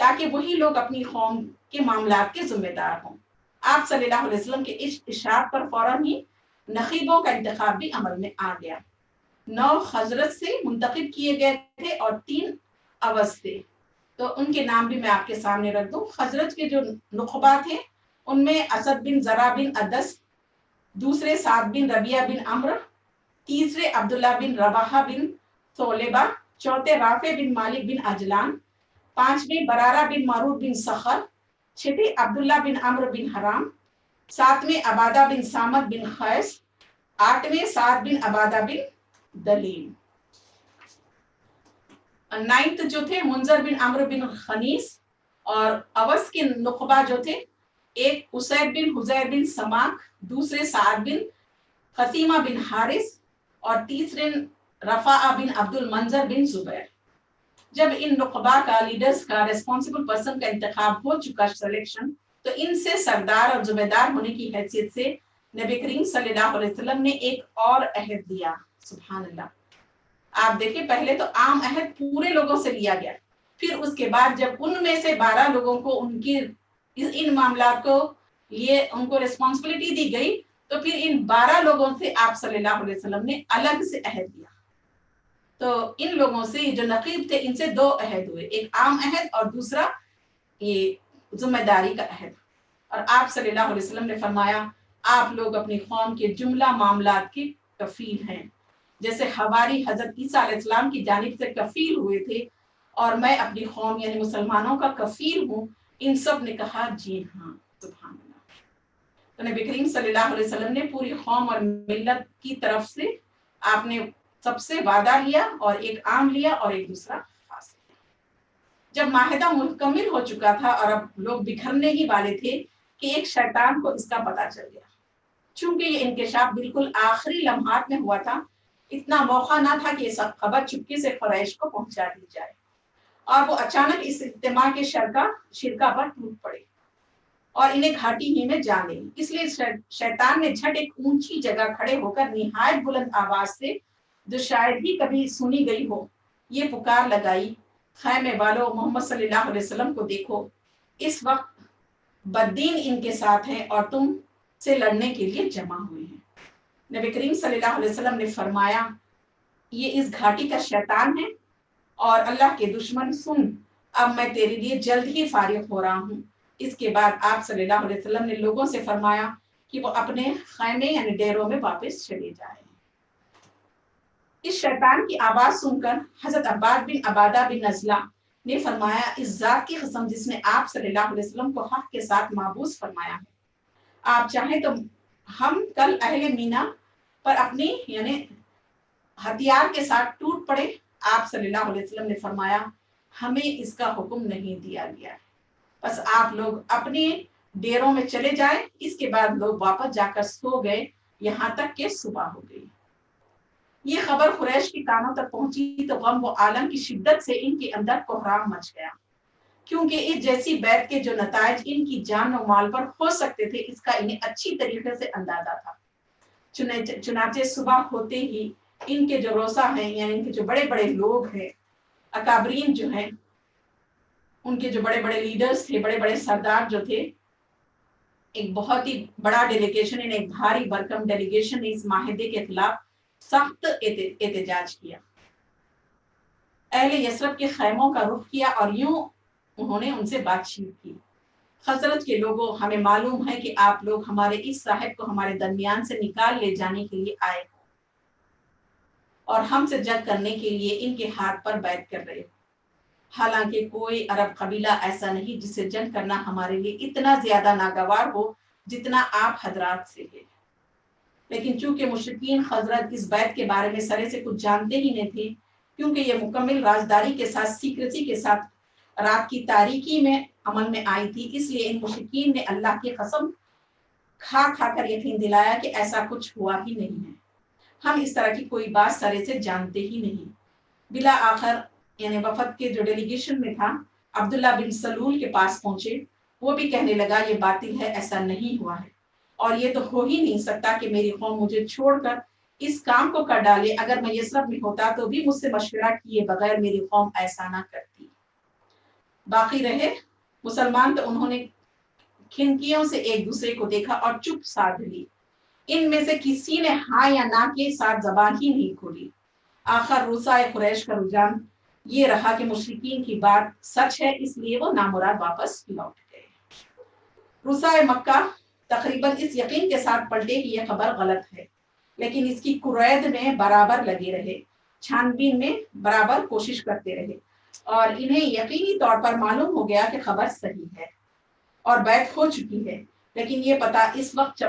تاکہ وہی لوگ اپنی قوم کے معاملات کے ذمہ دار ہوں۔ آپ صلی اللہ علیہ وسلم کے اس ارشاد پر فوراً ہی نقیبوں کا انتخاب بھی عمل میں آ گیا۔ 9 خزرج سے منتخب کیے گئے تھے اور 3 اوس تھے، تو ان کے نام بھی میں آپ کے سامنے رکھ دوں۔ خزرج کے جو نخبہ تھے ان میں اسد بن زرع بن عدس، دوسرے سعد بن ربیعہ بن عمرو، تیسرے عبداللہ بن رواحہ بن ثعلبہ، چوتھے رافع بن مالک بن عجلان، پانچویں برارہ بن معروف بن صخر، چھٹے عبداللہ بن عمرو بن حرام، ساتویں عبادہ بن سامت بن قیس، آٹھویں سعد بن عبادہ بن دلیل، 9 جو تھے منذر بن عمرو بن خنیس، اور اوس کے نخبہ جو تھے ایک اسید بن حزیر بن سماک، دوسرے سعد بن خثیمہ بن حارث، اور تیسرے رفاعہ بن عبد المنظر بن زبیر۔ جب ان نقبہ کا لیڈرز کا ریسپانسبل پرسن کا انتخاب ہو چکا سلیکشن، تو ان سے سردار اور ذمہ دار ہونے کی حیثیت سے نبی کریم صلی اللہ علیہ وسلم نے ایک اور عہد دیا۔ سبحان اللہ۔ آپ دیکھیں پہلے تو عام عہد پورے لوگوں سے لیا گیا، پھر اس کے بعد جب ان میں سے 12 لوگوں کو ان کی ان معاملات کو یہ ان کو ریسپانسبلٹی دی گئی، تو پھر ان 12 لوگوں سے آپ صلی اللہ علیہ وسلم نے الگ سے عہد دیا۔ تو ان لوگوں سے جو نقیب تھے ان سے 2 عہد ہوئے، ایک عام عہد اور دوسرا یہ ذمہ داری کا عہد۔ اور آپ صلی اللہ علیہ وسلم نے فرمایا آپ لوگ اپنی قوم کے جملہ معاملات کے کفیل ہیں، جیسے حواری حضرت عیسیٰ علیہ السلام کی جانب سے کفیل ہوئے تھے، اور میں اپنی قوم یعنی مسلمانوں کا کفیل ہوں۔ ان سب نے کہا جی ہاں۔ سبحان اللہ۔ تو نبی کریم صلی اللہ علیہ وسلم نے پوری قوم اور ملت کی طرف سے آپ نے سب سے وعدہ لیا، اور ایک عام لیا اور ایک دوسرا خاص لیا۔ جب معاہدہ مکمل ہو چکا تھا اور اب لوگ بکھرنے ہی والے تھے کہ ایک شیطان کو اس کا پتہ چل گیا۔ چونکہ یہ انکشاف بالکل آخری لمحات میں ہوا تھا، اتنا موقع نہ تھا کہ یہ سب خبر چپکے سے قریش کو پہنچا دی جائے، اور وہ اچانک اس اجتماع کے شرکا پر ٹوٹ پڑے اور انہیں گھاٹی ہی میں جان لیں۔ اس لیے شیطان نے جھٹ ایک اونچی جگہ کھڑے ہو کر نہایت بلند آواز سے جو شاید ہی کبھی سنی گئی ہو، یہ پکار لگائی، خیمے والوں محمد صلی اللہ علیہ وسلم کو دیکھو، اس وقت بددین ان کے ساتھ ہیں اور تم سے لڑنے کے لیے جمع ہوئے ہیں۔ نبی کریم صلی اللہ علیہ وسلم نے فرمایا یہ اس گھاٹی کا شیطان ہے اور اللہ کے دشمن سن، اب میں تیرے لیے جلد ہی فارغ ہو رہا ہوں۔ اس کے بعد آپ صلی اللہ علیہ وسلم نے لوگوں سے فرمایا کہ وہ اپنے خیمے یعنی ڈیروں میں واپس چلے جائیں۔ اس شیطان کی آواز سن کر حضرت عباد بن عبادہ بن نزلہ نے فرمایا اس ذات کی قسم جس نے آپ صلی اللہ علیہ وسلم کو حق کے ساتھ معبوس فرمایا ہے، آپ چاہیں تو ہم کل اہل مینا پر اپنی یعنی ہتھیار کے ساتھ ٹوٹ پڑے۔ آپ صلی اللہ علیہ وسلم نے فرمایا ہمیں اس کا حکم نہیں دیا گیا ہے، بس آپ لوگ اپنے ڈیروں میں چلے جائیں۔ اس کے بعد لوگ واپس جا کر سو گئے یہاں تک کہ صبح ہو گئی۔ یہ خبر قریش کی کانوں تک پہنچی تو غم و عالم کی شدت سے ان کے اندر کوہرام مچ گیا، کیونکہ اس جیسی بیعت کے جو نتائج ان کی جان و مال پر ہو سکتے تھے اس کا انہیں اچھی طریقے سے اندازہ تھا۔ چنانچہ صبح ہوتے ہی ان کے جو روسا ہیں یعنی ان کے جو بڑے بڑے لوگ ہیں، اکابرین جو ہیں، ان کے جو بڑے بڑے لیڈرز تھے، بڑے بڑے سردار جو تھے، ایک بہت ہی بڑا ڈیلیگیشن نے، ایک بھاری برکم ڈیلیگیشن نے اس معاہدے کے خلاف سخت احتجاج کیا۔ اہل یثرب کے خیموں کا رخ کیا اور یوں انہوں نے ان سے بات چیت کی۔ خزرج کے لوگوں، ہمیں معلوم ہے کہ آپ لوگ ہمارے اس صاحب کو ہمارے درمیان سے نکال لے جانے کے لیے آئے اور ہم سے جنگ کرنے کے لیے ان کے ہاتھ پر بیعت کر رہے، حالانکہ کوئی عرب قبیلہ ایسا نہیں جس سے جنگ کرنا ہمارے لیے اتنا زیادہ ناگوار ہو جتنا آپ حضرات سے ہے۔ لیکن چونکہ مشرکین خزرج اس بیعت کے بارے میں سرے سے کچھ جانتے ہی نہیں تھے، کیونکہ یہ مکمل رازداری کے ساتھ سیکریسی کے ساتھ رات کی تاریکی میں عمل میں آئی تھی، اس لیے ان مشرکین نے اللہ کی قسم کھا کھا کر یقین دلایا کہ ایسا کچھ ہوا ہی نہیں ہے، ہم اس طرح کی کوئی بات سرے سے جانتے ہی نہیں۔ بلا آخر یعنی وفد کے جو ڈیلیگیشن میں تھا عبداللہ بن سلول کے پاس پہنچے، وہ بھی کہنے لگا یہ باطل ہے، ایسا نہیں ہوا ہے اور یہ تو ہو ہی نہیں سکتا کہ میری قوم مجھے چھوڑ کر اس کام کو کر ڈالے، اگر میں یثرب میں ہوتا تو بھی مجھ سے مشورہ کیے بغیر میری قوم ایسا نہ کرتی۔ باقی رہے مسلمان تو انہوں نے کھنکیوں سے ایک دوسرے کو دیکھا اور چپ سادھ لی، ان میں سے کسی نے ہاں یا نہ کے ساتھ زبان ہی نہیں کھولی۔ آخر روسائے قریش کا رجحان یہ رہا کہ مشرکین کی بات سچ ہے، اس لیے وہ نامراد واپس لوٹ گئے۔ روسائے مکہ تقریباً اس یقین کے ساتھ پلٹے کہ یہ خبر غلط ہے، لیکن اس کی قرید میں برابر لگے رہے، چھان بین میں برابر کوشش کرتے رہے اور انہیں یقینی طور پر معلوم ہو گیا کہ خبر صحیح ہے اور بیعت ہو چکی ہے، لیکن یہ پتہ اس وقت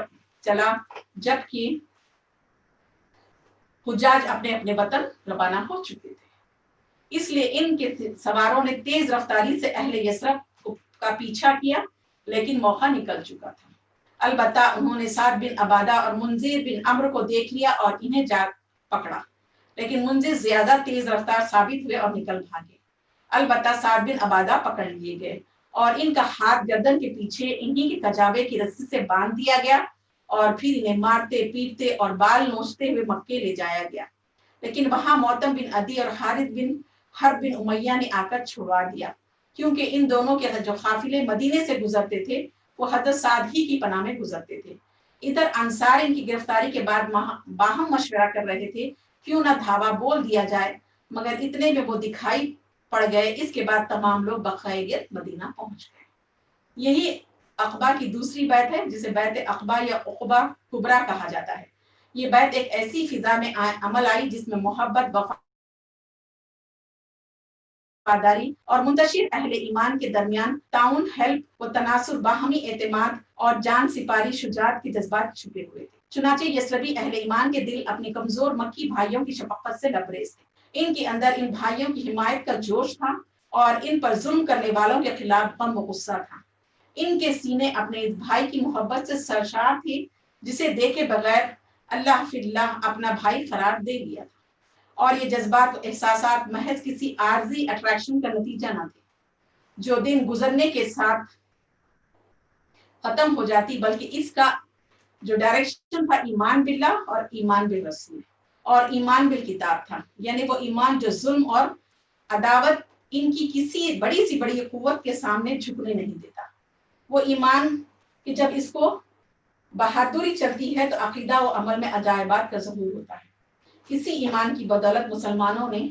چلا جب کہ حجاج اپنے اپنے وطن روانہ ہو چکے تھے، اس لیے ان کے سواروں نے تیز رفتاری سے اہل یثرب کا پیچھا کیا، لیکن موقع نکل چکا تھا۔ البتہ انہوں نے سعد بن عبادہ اور منذر بن عمرو کو دیکھ لیا اور انہیں جا پکڑا، لیکن منذر زیادہ تیز رفتار ثابت ہوئے اور نکل بھاگے۔ البتہ سعد بن عبادہ پکڑ لیے گئے اور ان کا ہاتھ گردن کے پیچھے انہی کے کجاوے کی رسی سے باندھ دیا گیا اور پھر انہیں مارتے پیٹتے اور بال نوچتے ہوئے مکے لے جایا گیا، لیکن وہاں موتم بن عدی اور حارث بن حرب بن امیہ نے آ کر چھڑوا دیا، کیونکہ ان دونوں کے جو قافلے مدینے سے گزرتے تھے وہ حضرت سعد ہی کی پناہ میں گزرتے تھے۔ ادھر انصار ان کی گرفتاری کے بعد باہم مشورہ کر رہے تھے کیوں نہ دھاوا بول دیا جائے، مگر اتنے میں وہ دکھائی پڑ گئے۔ اس کے بعد تمام لوگ بخیر مدینہ پہنچ گئے۔ یہی عقبہ کی دوسری بیعت ہے جسے بیعت عقبہ یا عقبہ کبریٰ کہا جاتا ہے۔ یہ بیعت ایک ایسی فضا میں عمل آئی جس میں محبت، وفاداری اور منتشر اہل ایمان کے درمیان تعاون، حلف و تناصر، باہمی اعتماد اور جان سپاری شجاعت کے جذبات چھپے ہوئے تھے۔ چنانچہ یثربی اہل ایمان کے دل اپنے کمزور مکی بھائیوں کی شفقت سے لبریز تھے، ان کے اندر ان بھائیوں کی حمایت کا جوش تھا اور ان پر ظلم کرنے والوں کے خلاف غم و غصہ تھا۔ ان کے سینے اپنے اس بھائی کی محبت سے سرشار تھی جسے دیکھے بغیر اللہ فی اللہ اپنا بھائی قرار دے لیا تھا، اور یہ جذبات و احساسات محض کسی عارضی اٹریکشن کا نتیجہ نہ تھے جو دن گزرنے کے ساتھ ختم ہو جاتی، بلکہ اس کا جو ڈائریکشن تھا ایمان باللہ اور ایمان بالرسول۔ اور ایمان بالکتاب تھا، یعنی وہ ایمان جو ظلم اور عداوت ان کی کسی بڑی سی بڑی قوت کے سامنے جھکنے نہیں دیتا۔ وہ ایمان کہ جب اس کو بہادری چلتی ہے تو عقیدہ و عمل میں عجائبات کا ظہور ہوتا ہے۔ اسی ایمان کی بدولت مسلمانوں نے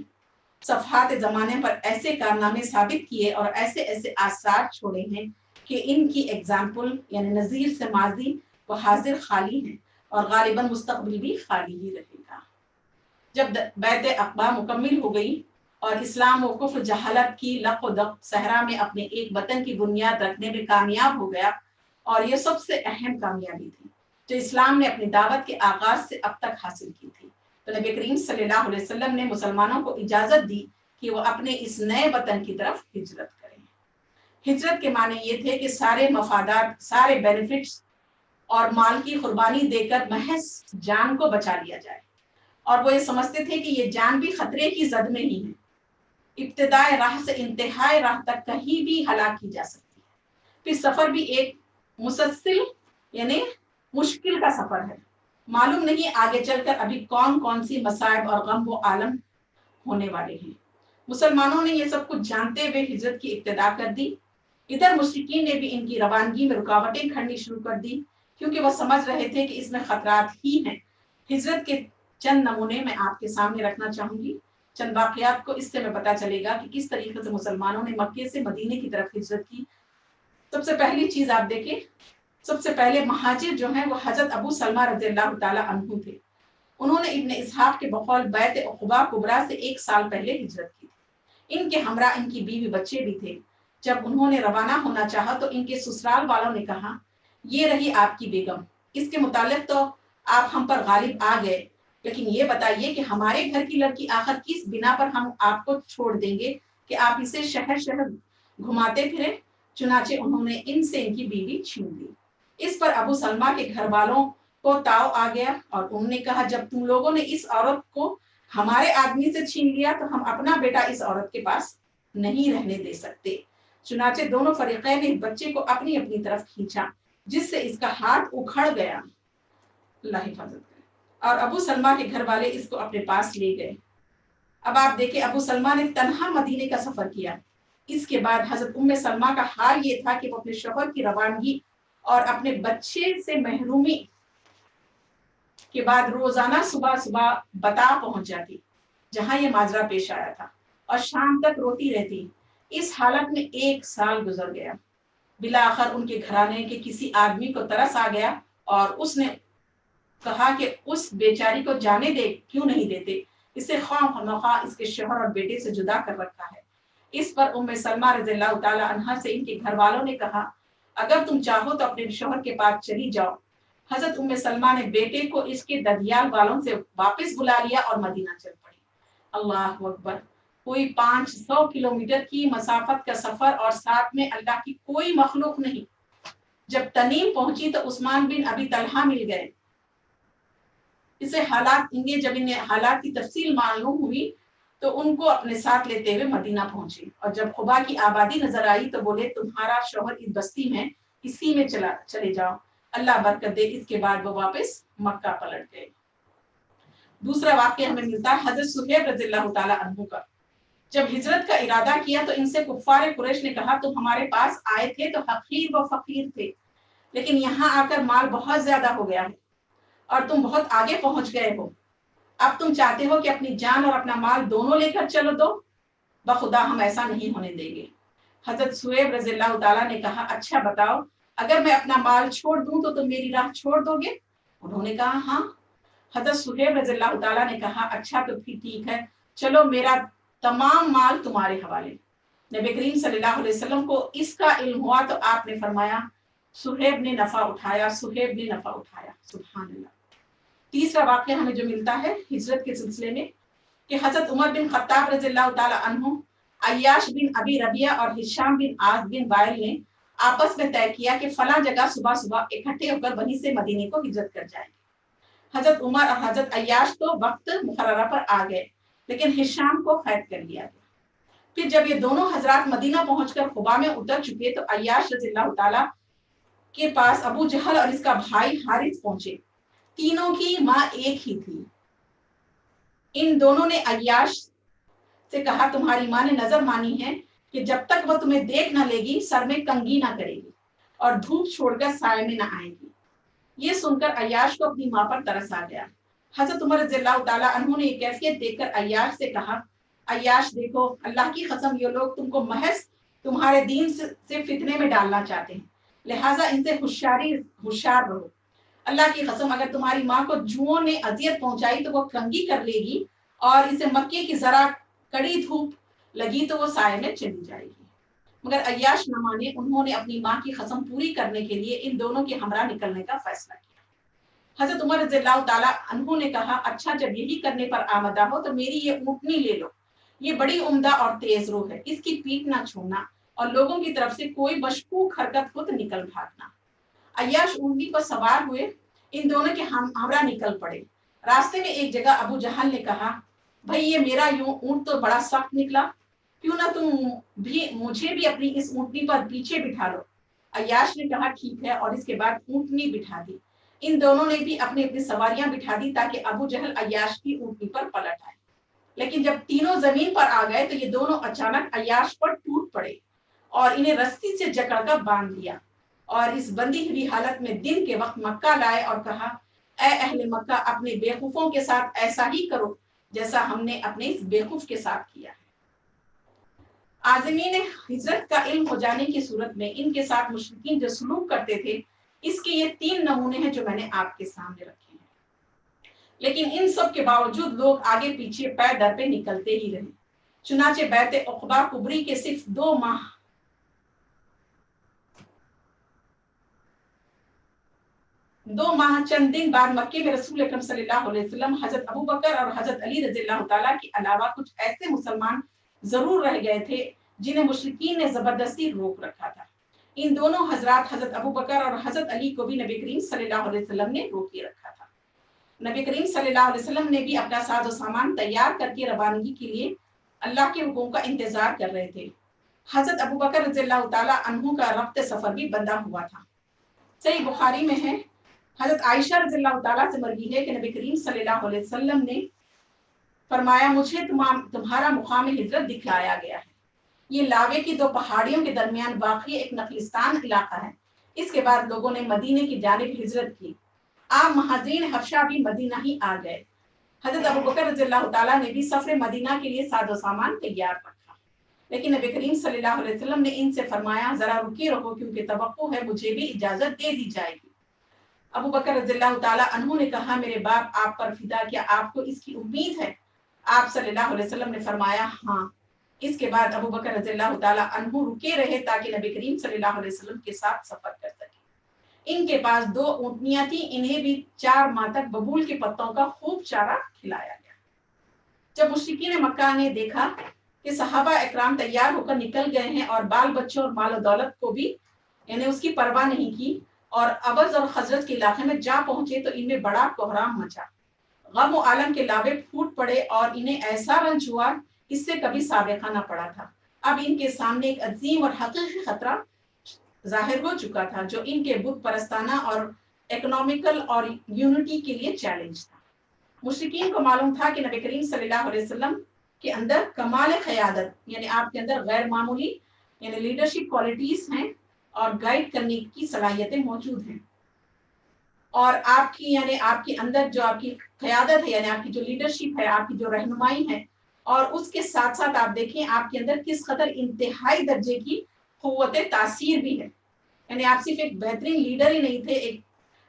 صفحات زمانے پر ایسے کارنامے ثابت کیے اور ایسے ایسے آثار چھوڑے ہیں کہ ان کی ایگزامپل یعنی نظیر سے ماضی و حاضر خالی ہیں اور غالباً مستقبل بھی خالی ہی رہے گا۔ جب بیعت عقبہ مکمل ہو گئی اور اسلام و کفر جہالت کی لق و دق صحرا میں اپنے ایک وطن کی بنیاد رکھنے میں کامیاب ہو گیا، اور یہ سب سے اہم کامیابی تھی جو اسلام نے اپنی دعوت کے آغاز سے اب تک حاصل کی تھی، تو نبی کریم صلی اللہ علیہ وسلم نے مسلمانوں کو اجازت دی کہ وہ اپنے اس نئے وطن کی طرف ہجرت کریں۔ ہجرت کے معنی یہ تھے کہ سارے مفادات، سارے بینیفٹس اور مال کی قربانی دے کر محض جان کو بچا لیا جائے، اور وہ یہ سمجھتے تھے کہ یہ جان بھی خطرے کی زد میں ہی ہے، ابتدائے راہ سے انتہائی راہ تک کہیں بھی ہلاک کی جا سکتی ہے۔ پھر سفر بھی ایک مسلسل یعنی مشکل کا سفر ہے، معلوم نہیں آگے چل کر ابھی کون کون سی مصائب اور غم و عالم ہونے والے ہیں۔ مسلمانوں نے یہ سب کچھ جانتے ہوئے ہجرت کی ابتدا کر دی۔ ادھر مشرکین نے بھی ان کی روانگی میں رکاوٹیں کھڑنی شروع کر دی، کیونکہ وہ سمجھ رہے تھے کہ اس میں خطرات ہی ہیں۔ ہجرت کے چند نمونے میں آپ کے سامنے رکھنا چاہوں گی، چند واقعات کو، اس سے میں پتہ چلے گا کہ کس طریقے سے مسلمانوں نے مکے سے مدینے کی طرف ہجرت کی۔ سب سے پہلی چیز آپ دیکھیں، سب سے پہلے مہاجر جو ہیں وہ حضرت ابو سلمہ رضی اللہ تعالی عنہ تھے۔ انہوں نے ابن اسحاق کے بقول بیعت عقبہ کبریٰ سے 1 سال پہلے ہجرت کی تھی۔ ان کے ہمراہ ان کی بیوی بچے بھی تھے۔ جب انہوں نے روانہ ہونا چاہا تو ان کے سسرال والوں نے کہا، یہ رہی آپ کی بیگم، اس کے متعلق تو آپ ہم پر غالب آ گئے، لیکن یہ بتائیے کہ ہمارے گھر کی لڑکی آخر کس بنا پر ہم آپ کو چھوڑ دیں گے کہ آپ اسے شہر شہر گھماتے پھریں؟ چنانچہ انہوں نے ان سے ان کی بیوی چھین لی۔ اس پر ابو سلمہ کے گھر والوں کو تاؤ آ گیا اور انہوں نے کہا، جب تم لوگوں نے اس عورت کو ہمارے آدمی سے چھین لیا تو ہم اپنا بیٹا اس عورت کے پاس نہیں رہنے دے سکتے۔ چنانچہ دونوں فریقین نے بچے کو اپنی اپنی طرف کھینچا، جس سے اس کا ہاتھ اکھڑ گیا، اللہ حفاظت کرے، اور ابو سلمہ کے گھر والے اس کو اپنے پاس لے گئے۔ اب آپ دیکھیں، ابو سلمہ نے تنہا مدینے کا سفر کیا۔ اس کے بعد حضرت ام سلمہ کا حال یہ تھا کہ وہ اپنے شوہر کی روانگی اور اپنے بچے سے محرومی کے بعد روزانہ صبح صبح بتا پہنچ جاتی جہاں یہ ماجرا پیش آیا تھا، اور شام تک روتی رہتی۔ اس حالت میں 1 سال گزر گیا۔ بلاخر ان کے گھرانے کے کسی آدمی کو ترس آ گیا اور اس نے کہا کہ اس بیچاری کو جانے دے کیوں نہیں دیتے، اسے خواہ مخواہ اس کے شوہر اور بیٹے سے جدا کر رکھا ہے۔ اس پر ام سلمہ رضی اللہ تعالی عنہا سے ان کے گھر والوں نے کہا، اگر تم چاہو تو اپنے شوہر کے پاس چلی جاؤ۔ حضرت ام سلمہ نے بیٹے کو اس کے ددیال والوں سے واپس بلا لیا اور مدینہ چل پڑی۔ اللہ اکبر! کوئی 500 کلومیٹر کی مسافت کا سفر اور ساتھ میں اللہ کی کوئی مخلوق نہیں۔ جب تنیم پہنچی تو عثمان بن ابی طلحہ مل گئے۔ جب انہیں حالات کی تفصیل معلوم ہوئی تو ان کو اپنے ساتھ لیتے ہوئے مدینہ پہنچے، اور جب قبا کی آبادی نظر آئی تو بولے، تمہارا شوہر اس بستی میں اسی میں چلے جاؤ، اللہ برکت دے۔ اس کے بعد وہ واپس مکہ پلٹ گئے۔ دوسرا واقعہ ہمیں ملتا ہے حضرت صہیب رضی اللہ تعالی عنہ کا۔ جب ہجرت کا ارادہ کیا تو ان سے کفار قریش نے کہا، تم ہمارے پاس آئے تھے تو حقیر و فقیر تھے، لیکن یہاں آ کر مال بہت زیادہ ہو گیا ہے اور تم بہت آگے پہنچ گئے ہو۔ اب تم چاہتے ہو کہ اپنی جان اور اپنا مال دونوں لے کر چلو؟ تو بخدا ہم ایسا نہیں ہونے دیں گے۔ حضرت صہیب رضی اللہ تعالیٰ نے کہا، اچھا بتاؤ، اگر میں اپنا مال چھوڑ دوں تو تم میری راہ چھوڑ دو گے؟ انہوں نے کہا ہاں۔ حضرت صہیب رضی اللہ تعالیٰ نے کہا، اچھا تو پھر ٹھیک ہے، چلو میرا تمام مال تمہارے حوالے۔ نبی کریم صلی اللہ علیہ وسلم کو اس کا علم ہوا تو آپ نے فرمایا، صہیب نے نفع اٹھایا، صہیب نے نفع اٹھایا، سبحان اللہ۔ تیسرا واقعہ ہمیں جو ملتا ہے ہجرت کے سلسلے میں کہ حضرت عمر بن خطاب رضی اللہ تعالی عنہ، عیاش بن ابی ربیعہ اور ہشام بن عاص بن وائل نے آپس میں طے کیا کہ فلاں جگہ صبح صبح اکٹھے ہو کر وہیں سے مدینے کو ہجرت کر جائیں گے۔ حضرت عمر اور حضرت عیاش تو وقت مقررہ پر آ گئے، لیکن ہشام کو قید کر لیا گیا۔ پھر جب یہ دونوں حضرات مدینہ پہنچ کر قباء میں اتر چکے تو عیاش رضی اللہ تعالی کے پاس ابو جہل اور اس کا بھائی حارث پہنچے۔ تینوں کی ماں ایک ہی تھی، ان دونوں نے عیاش سے کہا تمہاری ماں نے نظر مانی ہے کہ جب تک وہ تمہیں دیکھ نہ لے گی سر میں کنگھی نہ کرے گی اور دھوپ چھوڑ کر سائے میں نہ آئے گی۔ یہ سن کر عیاش کو اپنی ماں پر ترس آ گیا۔ حضرت عمر رضی اللہ تعالیٰ عنہ نے یہ کیفیت دیکھ کر عیاش سے کہا عیاش دیکھو اللہ کی قسم یہ لوگ تم کو محض تمہارے دین سے فتنے میں ڈالنا چاہتے ہیں، لہٰذا ان سے ہوشیار رہو۔ اللہ کی قسم اگر تمہاری ماں کو جوؤں نے اذیت پہنچائی تو وہ کنگھی کر لے گی اور اسے مکے کی ذرا کڑی دھوپ لگی تو وہ سائے میں چلی جائے گی۔ مگر عیاش نہ مانے، انہوں نے اپنی ماں کی قسم پوری کرنے کے لیے ان دونوں کے ہمراہ نکلنے کا فیصلہ کیا۔ حضرت عمر رضی اللہ تعالیٰ عنہ نے کہا اچھا جب یہی کرنے پر آمدہ ہو تو میری یہ اونٹنی لے لو، یہ بڑی عمدہ اور تیز روح ہے، اس کی پیٹھ نہ چھوڑنا اور لوگوں کی طرف سے کوئی مشکوک حرکت ہو تو نکل بھاگنا۔ عیاش اونٹنی پر سوار ہوئے، ان دونوں کے ہمراہ نکل پڑے۔ راستے میں ایک جگہ ابو جہل نے کہا بھئی یہ میرا یوں اونٹ تو بڑا سخت نکلا، کیوں نہ تم بھی مجھے بھی اپنی اس اونٹنی پر پیچھے بٹھا لو۔ عیاش نے کہا ٹھیک ہے اور اس کے بعد اونٹنی بٹھا دی۔ ان دونوں نے بھی اپنی اپنی سواریاں بٹھا دی تاکہ ابو جہل عیاش کی اونٹنی پر پلٹ آئے۔ لیکن جب تینوں زمین پر آ گئے تو یہ دونوں اچانک عیاش پر ٹوٹ پڑے اور انہیں رسی سے جکڑ کر باندھ دیا اور اس بندی ہوئی حالت میں دن کے وقت مکہ لائے اور کہا اے اہل مکہ اپنے بیوقوفوں کے ساتھ ایسا ہی کرو جیسا ہم نے اپنے اس بیوقوف کے ساتھ کیا ہے۔ عازمین ہجرت کا علم ہو جانے کی صورت میں ان کے ساتھ مشرکین جو سلوک کرتے تھے اس کے یہ 3 نمونے ہیں جو میں نے آپ کے سامنے رکھے ہیں۔ لیکن ان سب کے باوجود لوگ آگے پیچھے پے در پہ نکلتے ہی رہے۔ چنانچہ بیعت عقبہ کبری کے صرف 2 ماہ چند دن بعد مکے میں رسول اکرم صلی اللہ علیہ وسلم، حضرت ابوبکر اور حضرت علی رضی اللہ تعالیٰ کے علاوہ کچھ ایسے مسلمان ضرور رہ گئے تھے جنہیں مشرکین نے زبردستی روک رکھا تھا۔ ان دونوں حضرات حضرت ابوبکر اور حضرت علی کو بھی نبی کریم صلی اللہ علیہ وسلم نے روکے رکھا تھا۔ نبی کریم صلی اللہ علیہ وسلم نے بھی اپنا ساز و سامان تیار کر کے روانگی کے لیے اللہ کے حکم کا انتظار کر رہے تھے۔ حضرت ابوبکر رضی اللہ تعالیٰ عنہ کا ربط سفر بھی بندہ ہوا تھا۔ صحیح بخاری میں ہے، حضرت عائشہ رضی اللہ تعالیٰ سے مروی ہے کہ نبی کریم صلی اللہ علیہ وسلم نے فرمایا مجھے تمہارا مقام ہجرت دکھلایا گیا ہے، یہ لاوے کی 2 پہاڑیوں کے درمیان واقع ایک نخلستان علاقہ ہے۔ اس کے بعد لوگوں نے مدینے کی جانب ہجرت کی، آپ مہاجرین حبشہ بھی مدینہ ہی آ گئے۔ حضرت ابوبکر رضی اللہ تعالیٰ نے بھی سفر مدینہ کے لیے ساز و سامان تیار رکھا، لیکن نبی کریم صلی اللہ علیہ وسلم نے ان سے فرمایا ذرا رکے رہو کیونکہ توقع ہے مجھے بھی اجازت دے دی جائے گی۔ ابوبکر رضی اللہ تعالیٰ عنہ نے کہا میرے باپ آپ پر فدا، کیا آپ کو اس کی امید ہے؟ آپ صلی اللہ علیہ وسلم نے فرمایا ہاں۔ اس کے بعد ابوبکر رضی اللہ تعالیٰ عنہ رکے رہے تاکہ نبی کریم صلی اللہ علیہ وسلم کے ساتھ سفر کر سکے۔ ان کے پاس 2 اونٹنیاں تھیں، انہیں بھی 4 ماہ تک ببول کے پتوں کا خوب چارہ کھلایا گیا۔ جب مشرکین مکہ نے دیکھا کہ صحابہ اکرام تیار ہو کر نکل گئے ہیں اور بال بچوں اور مال و دولت کو بھی یعنی اس کی پرواہ نہیں کی اور اوس اور خزرج کے علاقے میں جا پہنچے تو ان میں بڑا کوہرام مچا، غم و عالم کے لاوے پھوٹ پڑے اور انہیں ایسا رنج ہوا اس سے کبھی سابقہ نہ پڑا تھا۔ اب ان کے سامنے ایک عظیم اور حقیقی خطرہ ظاہر ہو چکا تھا جو ان کے بت پرستانہ اور اکنامیکل اور یونٹی کے لیے چیلنج تھا۔ مشرکین کو معلوم تھا کہ نبی کریم صلی اللہ علیہ وسلم کے اندر کمال قیادت یعنی آپ کے اندر غیر معمولی یعنی لیڈرشپ کوالٹیز ہیں اور گائیڈ کرنے کی صلاحیتیں موجود ہیں، اور آپ کی یعنی آپ کے اندر جو آپ کی قیادت ہے یعنی آپ کی جو لیڈرشپ ہے، آپ کی جو رہنمائی ہے، اور اس کے ساتھ ساتھ آپ دیکھیں آپ کے اندر کس قدر انتہائی درجے کی قوت تاثیر بھی ہے، یعنی آپ صرف ایک بہترین لیڈر ہی نہیں تھے، ایک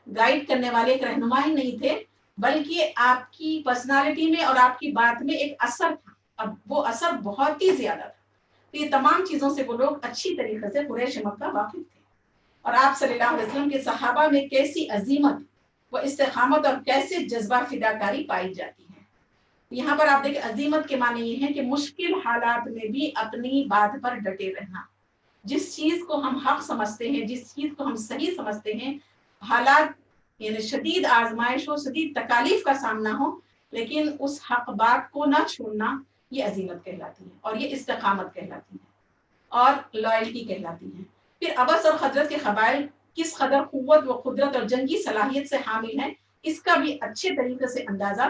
گائیڈ کرنے والے ایک رہنما ہی نہیں تھے، بلکہ آپ کی پرسنالٹی میں اور آپ کی بات میں ایک اثر تھا، اب وہ اثر بہت ہی زیادہ تھا۔ تو یہ تمام چیزوں سے وہ لوگ اچھی طریقے سے قریش مکہ واقف تھے، اور آپ صلی اللہ علیہ وسلم کے صحابہ میں کیسی عظیمت و استقامت اور کیسے جذبہ فداکاری پائی جاتی ہے۔ یہاں پر آپ دیکھیں عظیمت کے معنی یہ ہے کہ مشکل حالات میں بھی اپنی بات پر ڈٹے رہنا، جس چیز کو ہم حق سمجھتے ہیں، جس چیز کو ہم صحیح سمجھتے ہیں، حالات یعنی شدید آزمائش ہو، شدید تکالیف کا سامنا ہو، لیکن اس حق بات کو نہ چھوڑنا، یہ عظیمت کہلاتی ہے اور یہ استقامت کہلاتی ہے اور لائلٹی کہلاتی ہے۔ پھر اوس اور خزرج کے قبائل کس قدر قوت و قدرت اور جنگی صلاحیت سے حامل ہیں، اس کا بھی اچھے طریقے سے اندازہ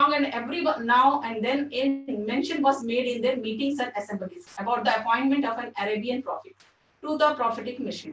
and everyone now and then in mention was made in their meetings and assemblies about the appointment of an Arabian prophet to the prophetic mission.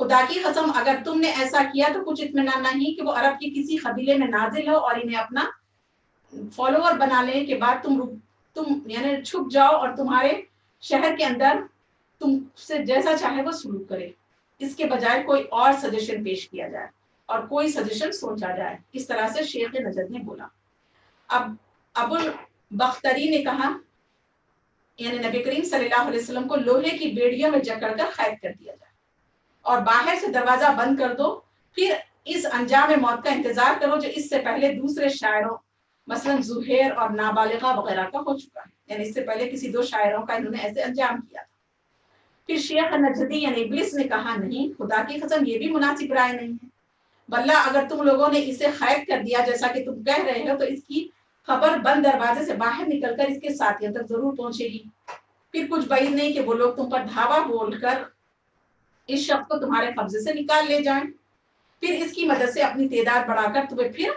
خدا کی قسم اگر تم نے ایسا کیا تو کچھ اطمینان نہیں کہ وہ عرب کے کسی قبیلے میں نازل ہو اور انہیں اپنا فالوور بنا لیں کے بعد تم یعنی چھپ جاؤ اور تمہارے شہر کے اندر تم سے جیسا چاہے وہ سلوک کرے، اس کے بجائے کوئی اور سجیشن پیش کیا جائے اور کوئی سجیشن سوچا جائے۔ اس طرح سے شیخ نجد نے بولا۔ اب ابو البختری نے کہا یعنی نبی کریم صلی اللہ علیہ وسلم کو لوہے کی بیڑیوں میں جکڑ کر قید کر دیا جائے اور باہر سے دروازہ بند کر دو، پھر اس انجام موت کا انتظار کرو جو اس سے پہلے دوسرے شاعروں مثلا زہیر اور نابالغہ وغیرہ کا ہو چکا ہے، یعنی اس سے پہلے کسی دو شاعروں کا انہوں نے ایسے انجام کیا تھا۔ پھر شیخ نجدی یعنی ابلیس نے کہا نہیں، خدا کی قسم یہ بھی مناسب رائے نہیں ہے، بلّہ اگر تم لوگوں نے اسے قید کر دیا جیسا کہ تم کہہ رہے ہو تو اس کی خبر بند دروازے سے باہر نکل کر اس کے ساتھیوں تک ضرور پہنچے گی، پھر کچھ بعید نہیں کہ وہ لوگ تم پر دھاوا بول کر اس شخص کو تمہارے قبضے سے نکال لے جائیں، پھر اس کی مدد سے اپنی تعداد بڑھا کر تمہیں پھر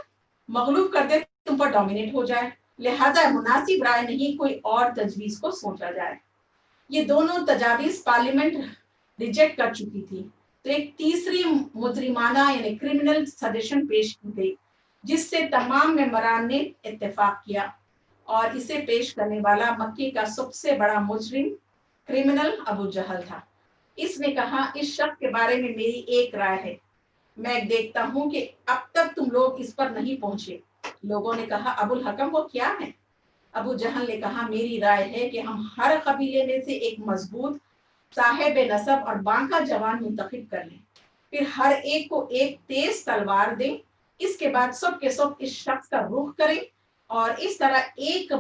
مغلوب کر دے، تم پر ڈومینیٹ ہو جائے، لہذا مناسب رائے نہیں کوئی اور تجویز کو سوچا جائے۔ یہ دونوں تجاویز پارلیمنٹ ریجیکٹ کر چکی تھی، تو ایک تیسری مجرمانہ یعنی کرمنل سجیشن پیش کی گئی جس سے تمام ممبران نے اتفاق کیا، اور اسے پیش کرنے والا مکے کا سب سے بڑا مجرم کرمنل ابو جہل تھا۔ اس نے کہا اس شخص کے بارے میں میری ایک رائے ہے، میں دیکھتا ہوں کہ اب تک تم لوگ اس پر نہیں پہنچے۔ لوگوں نے کہا ابو الحکم وہ کیا ہے؟ ابو جہل نے کہا میری رائے ہے کہ ہم ہر قبیلے میں سے ایک مضبوط صاحب نسب اور بانکا جوان منتخب کر لیں، پھر ہر ایک کو ایک تیز تلوار دیں، اس کے بعد سب کے سب اس شخص کا رخ کریں اور اس طرح ایک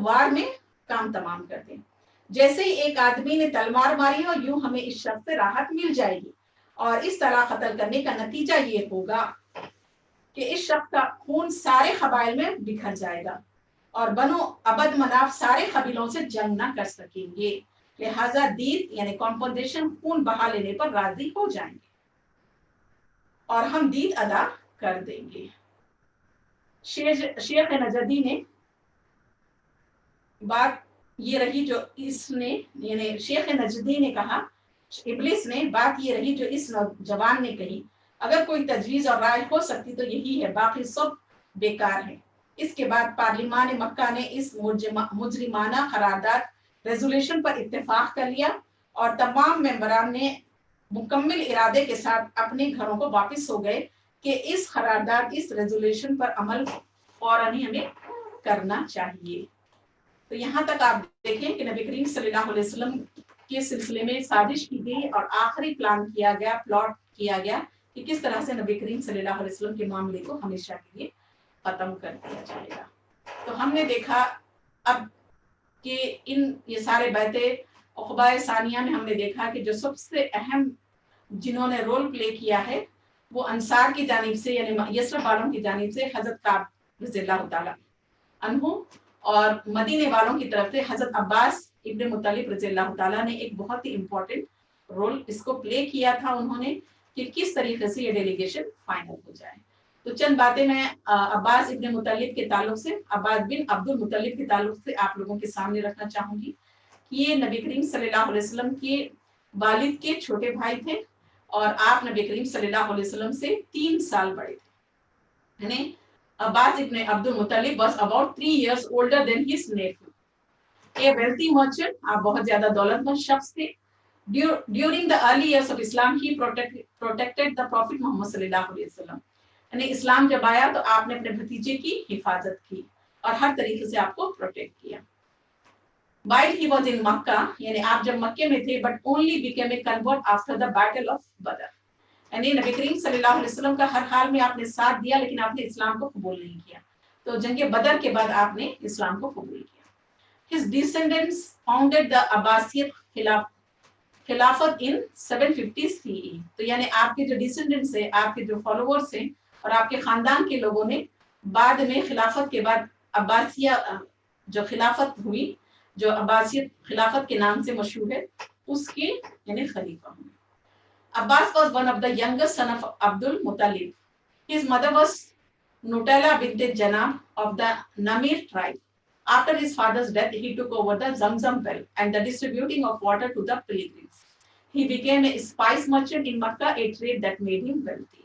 وار میں کام تمام کر دیں۔ جیسے ہی ایک آدمی نے تلوار ماری ہو یوں ہمیں اس شخص سے راحت مل جائے گی، اور اس طرح قتل کرنے کا نتیجہ یہ ہوگا کہ اس شخص کا خون سارے قبائل میں بکھر جائے گا اور بنو عبد مناف سارے قبیلوں سے جنگ نہ کر سکیں گے، لہذا دید یعنی کمپنسیشن خون بہا لینے پر راضی ہو جائیں گے اور ہم دید ادا کر دیں گے۔ شیخ نجدی نے بات یہ رہی جو اس نے یعنی شیخ نجدی نے کہا، ابلیس نے بات یہ رہی جو اس نوجوان نے کہی، اگر کوئی تجویز اور رائے ہو سکتی تو یہی ہے، باقی سب بیکار ہے۔ اس کے بعد پارلیمان مکہ نے اس مجرمانہ قرارداد ریزولوشن پر اتفاق کر لیا اور تمام ممبران نے مکمل ارادے کے ساتھ اپنے گھروں کو واپس ہو گئے کہ اس قرارداد اس ریزولوشن پر عمل فوراً ہی ہمیں کرنا چاہیے۔ تو یہاں تک آپ دیکھیں کہ نبی کریم صلی اللہ علیہ وسلم کے سلسلے میں سازش کی گئی اور آخری پلاٹ کیا گیا کہ کس طرح سے نبی کریم صلی اللہ علیہ وسلم کے معاملے کو ہمیشہ کے لیے ختم کر دیا جائے گا۔ تو ہم نے دیکھا اب کہ یہ سارے بیعتیں عقبہ ثانیہ میں ہم نے دیکھا کہ جو سب سے اہم جنہوں نے رول پلے کیا ہے وہ انصار کی جانب سے یعنی یثرب والوں کی جانب سے حضرت کعب رضی اللہ تعالیٰ عنہ، اور مدینے والوں کی طرف سے حضرت عباس ابن مطلب رضی اللہ تعالیٰ نے ایک بہت ہی امپورٹنٹ رول اس کو پلے کیا تھا انہوں نے کہ کس طریقے سے یہ ڈیلیگیشن فائنل ہو جائے۔ تو چند باتیں میں عباس ابن مطلب کے تعلق سے، عباس بن عبد المطلب کے تعلق سے آپ لوگوں کے سامنے رکھنا چاہوں گی کہ یہ نبی کریم صلی اللہ علیہ وسلم کے والد کے چھوٹے بھائی تھے اور آپ نبی کریم صلی اللہ علیہ وسلم سے 3 سال بڑے تھے، یعنی Abbas ibn Abdul Muttalib was about 3 years older than his nephew. A wealthy merchant, آپ بہت زیادہ دولت مند شخص تھے۔ During the early years of Islam, he protected the Prophet Muhammad صلی اللہ علیہ وسلم. یعنی اسلام جب آیا تو آپ نے اپنے بھتیجے کی حفاظت کی اور ہر طریقے سے آپ کو پروٹیکٹ کیا۔ While he was in Makkah, یعنی آپ جب مکے میں تھے but only became a convert after the battle of Badr. یعنی نبی کریم صلی اللہ علیہ وسلم کا ہر حال میں آپ نے ساتھ دیا لیکن آپ نے اسلام کو قبول نہیں کیا، تو جنگ بدر کے بعد آپ نے اسلام کو قبول کیا۔ His descendants founded the Abbasid خلافت in 750 CE. تو یعنی آپ کے جو ڈیسینڈنٹس ہیں، آپ کے جو فالوورز ہیں اور آپ کے خاندان کے لوگوں نے بعد میں خلافت کے بعد عباسیہ جو خلافت ہوئی، جو عباسیت خلافت کے نام سے مشہور ہے، اس کے یعنی خلیفہ ہوئے۔ Abbas was one of the youngest son of Abdul Muttalib. His mother was Nutayla bint Janab of the Namir tribe. After his father's death, he took over the Zamzam well and the distributing of water to the pilgrims. he became a spice merchant in Makkah, a trade that made him wealthy.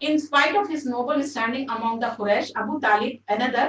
In spite of his noble standing among the Quraysh, Abu Talib, another,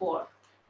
poor,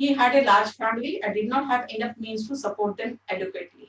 He had a large family and did not have enough means to support them adequately,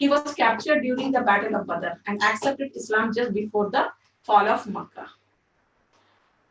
he was captured during the battle of Badr and accepted Islam just before the fall of Makkah।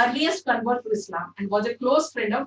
earliest convert to Islam and was a close friend of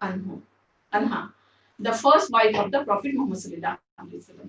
anha, the first wife of the Prophet Muhammad sallallahu alaihi wasallam।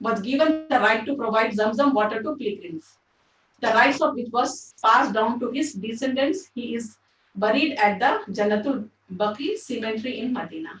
was given the right to provide Zamzam water to pilgrims, the rights of which was passed down to his descendants। He is buried at the Jannatul Baqi cemetery in Medina।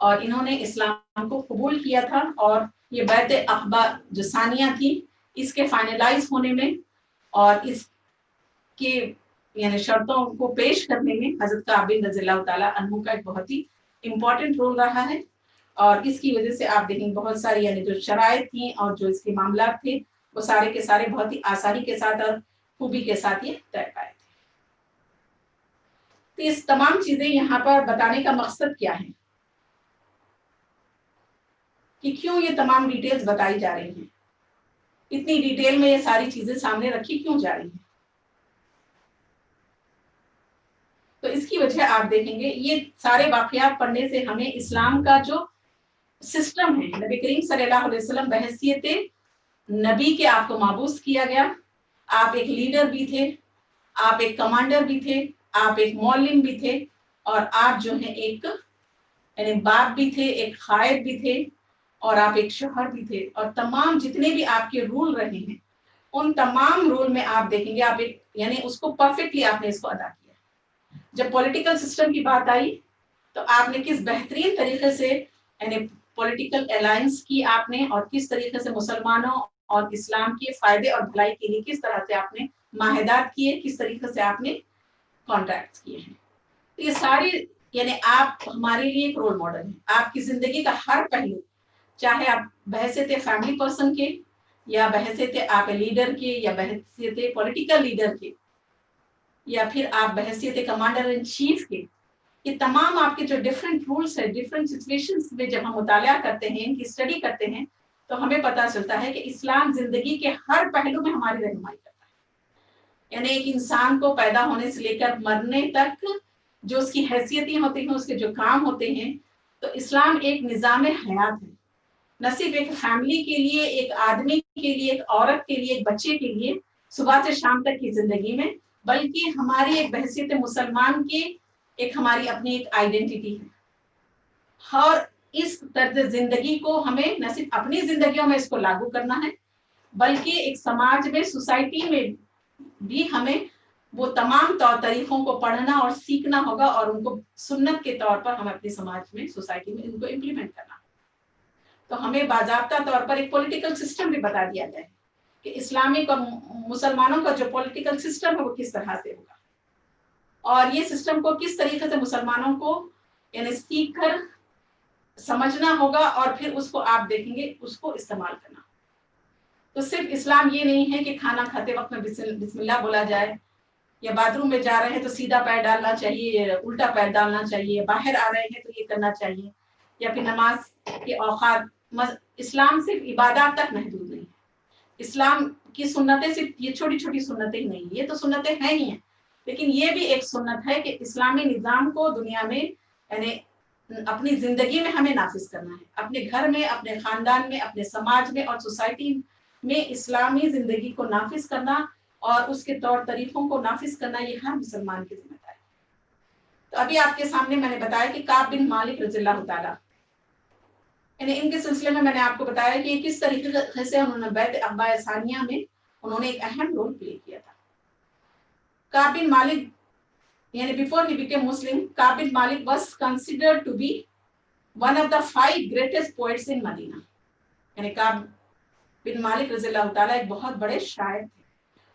اور انہوں نے اسلام کو قبول کیا تھا، اور یہ بیعت عقبہ جو ثانیہ تھی اس کے فائنلائز ہونے میں اور اس کے یعنی شرطوں کو پیش کرنے میں حضرت کعب بن رضی اللہ تعالیٰ عنہ کا ایک بہت ہی امپورٹنٹ رول رہا ہے، اور اس کی وجہ سے آپ دیکھیں بہت ساری یعنی جو شرائط تھیں اور جو اس کے معاملات تھے وہ سارے کے سارے بہت ہی آسانی کے ساتھ اور خوبی کے ساتھ یہ طے پائے تھے۔ تو اس تمام چیزیں یہاں پر بتانے کا مقصد کیا ہے کہ کیوں یہ تمام ڈیٹیلز بتائی جا رہی ہیں، اتنی ڈیٹیل میں یہ ساری چیزیں سامنے رکھی کیوں جا رہی ہیں؟ تو اس کی وجہ آپ دیکھیں گے یہ سارے واقعات پڑھنے سے ہمیں اسلام کا جو سسٹم ہے، نبی کریم صلی اللہ علیہ وسلم بحیثیت نبی کے آپ کو مابعوث کیا گیا، آپ ایک لیڈر بھی تھے، آپ ایک کمانڈر بھی تھے، آپ ایک معلم بھی تھے، اور آپ جو ہیں ایک یعنی باپ بھی تھے، ایک قائد بھی تھے، اور آپ ایک شوہر بھی تھے، اور تمام جتنے بھی آپ کے رول رہے ہیں ان تمام رول میں آپ دیکھیں گے آپ ایک یعنی اس کو پرفیکٹلی آپ نے اس کو ادا کیا۔ جب پولیٹیکل سسٹم کی بات آئی تو آپ نے کس بہترین طریقے سے یعنی پولیٹیکل الائنس کی آپ نے، اور کس طریقے سے مسلمانوں اور اسلام کے فائدے اور بھلائی کے لیے کس طرح سے آپ نے معاہدات کیے، کس طریقے سے آپ نے کانٹریکٹ کیے ہیں۔ تو یہ ساری یعنی آپ ہمارے لیے ایک رول ماڈل ہیں، آپ کی زندگی کا ہر پہلو، چاہے آپ بحیثیت فیملی پرسن کے یا بحیثیت آپ لیڈر کے یا بحیثیت پولیٹیکل لیڈر کے یا پھر آپ بحیثیت کمانڈر ان چیف کے، یہ تمام آپ کے جو ڈفرینٹ رولس ہیں ڈفرینٹ سچویشنز میں جب ہم مطالعہ کرتے ہیں، ان کی اسٹڈی کرتے ہیں تو ہمیں پتہ چلتا ہے کہ اسلام زندگی کے ہر پہلو میں ہماری رہنمائی کرتا ہے۔ یعنی ایک انسان کو پیدا ہونے سے لے کر مرنے تک جو اس کی حیثیتیں ہوتی ہیں، اس کے جو کام ہوتے ہیں، تو اسلام ایک نظام حیات ہے، نہ صرف ایک فیملی کے لیے، ایک آدمی کے لیے، ایک عورت کے لیے، ایک بچے کے لیے صبح سے شام تک کی زندگی میں، بلکہ ہماری ایک بحیثیت مسلمان کی ایک ہماری اپنی ایک آئیڈینٹی ہے، اور اس طرز زندگی کو ہمیں نہ صرف اپنی زندگیوں میں اس کو لاگو کرنا ہے بلکہ ایک سماج میں سوسائٹی میں بھی ہمیں وہ تمام طور طریقوں کو پڑھنا اور سیکھنا ہوگا، اور ان کو سنت کے طور پر ہمیں اپنے سماج میں سوسائٹی میں ان کو امپلیمنٹ کرنا۔ تو ہمیں باضابطہ طور پر ایک پولیٹیکل سسٹم بھی بتا دیا جائے کہ اسلامک اور مسلمانوں کا جو پولیٹیکل سسٹم ہے وہ کس طرح سے ہوگا، اور یہ سسٹم کو کس طریقے سے مسلمانوں کو یعنی سیکھ کر سمجھنا ہوگا، اور پھر اس کو آپ دیکھیں گے اس کو استعمال کرنا۔ تو صرف اسلام یہ نہیں ہے کہ کھانا کھاتے وقت میں بسم اللہ بولا جائے، یا باتھ روم میں جا رہے ہیں تو سیدھا پیر ڈالنا چاہیے، الٹا پیر ڈالنا چاہیے، باہر آ رہے ہیں تو یہ کرنا چاہیے، یا پھر نماز کے اوقات۔ اسلام صرف عبادات تک محدود نہیں ہے، اسلام کی سنتیں صرف یہ چھوٹی چھوٹی سنتیں ہی نہیں، یہ تو سنتیں ہیں ہی ہیں، لیکن یہ بھی ایک سنت ہے کہ اسلامی نظام کو دنیا میں یعنی اپنی زندگی میں ہمیں نافذ کرنا ہے، اپنے گھر میں، اپنے خاندان میں، اپنے سماج میں اور سوسائٹی میں اسلامی زندگی کو نافذ کرنا اور اس کے طور طریقوں کو نافذ کرنا، یہ ہر مسلمان کی ذمہ داری ہے۔ تو ابھی آپ کے سامنے میں نے بتایا کہ کعب بن مالک رضی اللہ تعالیٰ، یعنی ان کے سلسلے میں نے آپ کو بتایا کہ کس طریقے سے انہوں نے بیعت عقبہ ثانیہ میں انہوں نے ایک اہم رول پلے کیا تھا۔ کعب بن مالک یعنی before he became Muslim, Ka'b bin Malik was considered to be one of the 5 greatest poets in Medina. یعنی کعب بن مالک رضی اللہ تعالیٰ ایک بہت بڑے شاعر تھے،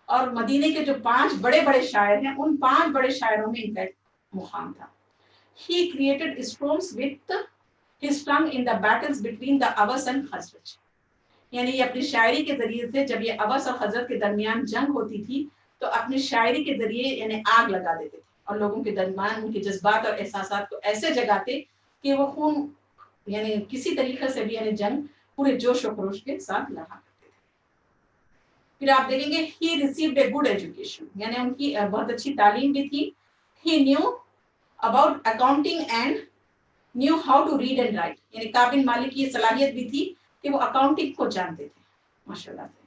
اور مدینے کے جو 5 بڑے بڑے شاعر ہیں ان 5 بڑے شاعروں میں ان کا مقام تھا۔ He created storms with his tongue in the battles between the Aws and Khazraj. یعنی یہ اپنی شاعری کے ذریعے سے جب یہ اوس اور خزرج کے درمیان جنگ ہوتی تھی تو اپنی شاعری کے ذریعے یعنی آگ لگا دیتے تھے، اور لوگوں کے درمیان ان کے جذبات اور احساسات کو ایسے جگاتے کہ وہ خون یعنی کسی طریقے سے بھی یعنی جنگ پورے جوش و خروش کے ساتھ لڑا کرتے تھے۔ پھر آپ دیکھیں گے he received a good education، یعنی ان کی بہت اچھی تعلیم بھی تھی۔ he knew about accounting and knew how to read and write، یعنی کعب بن مالک کی یہ صلاحیت بھی تھی کہ وہ اکاؤنٹنگ کو جانتے تھے ماشاءاللہ سے،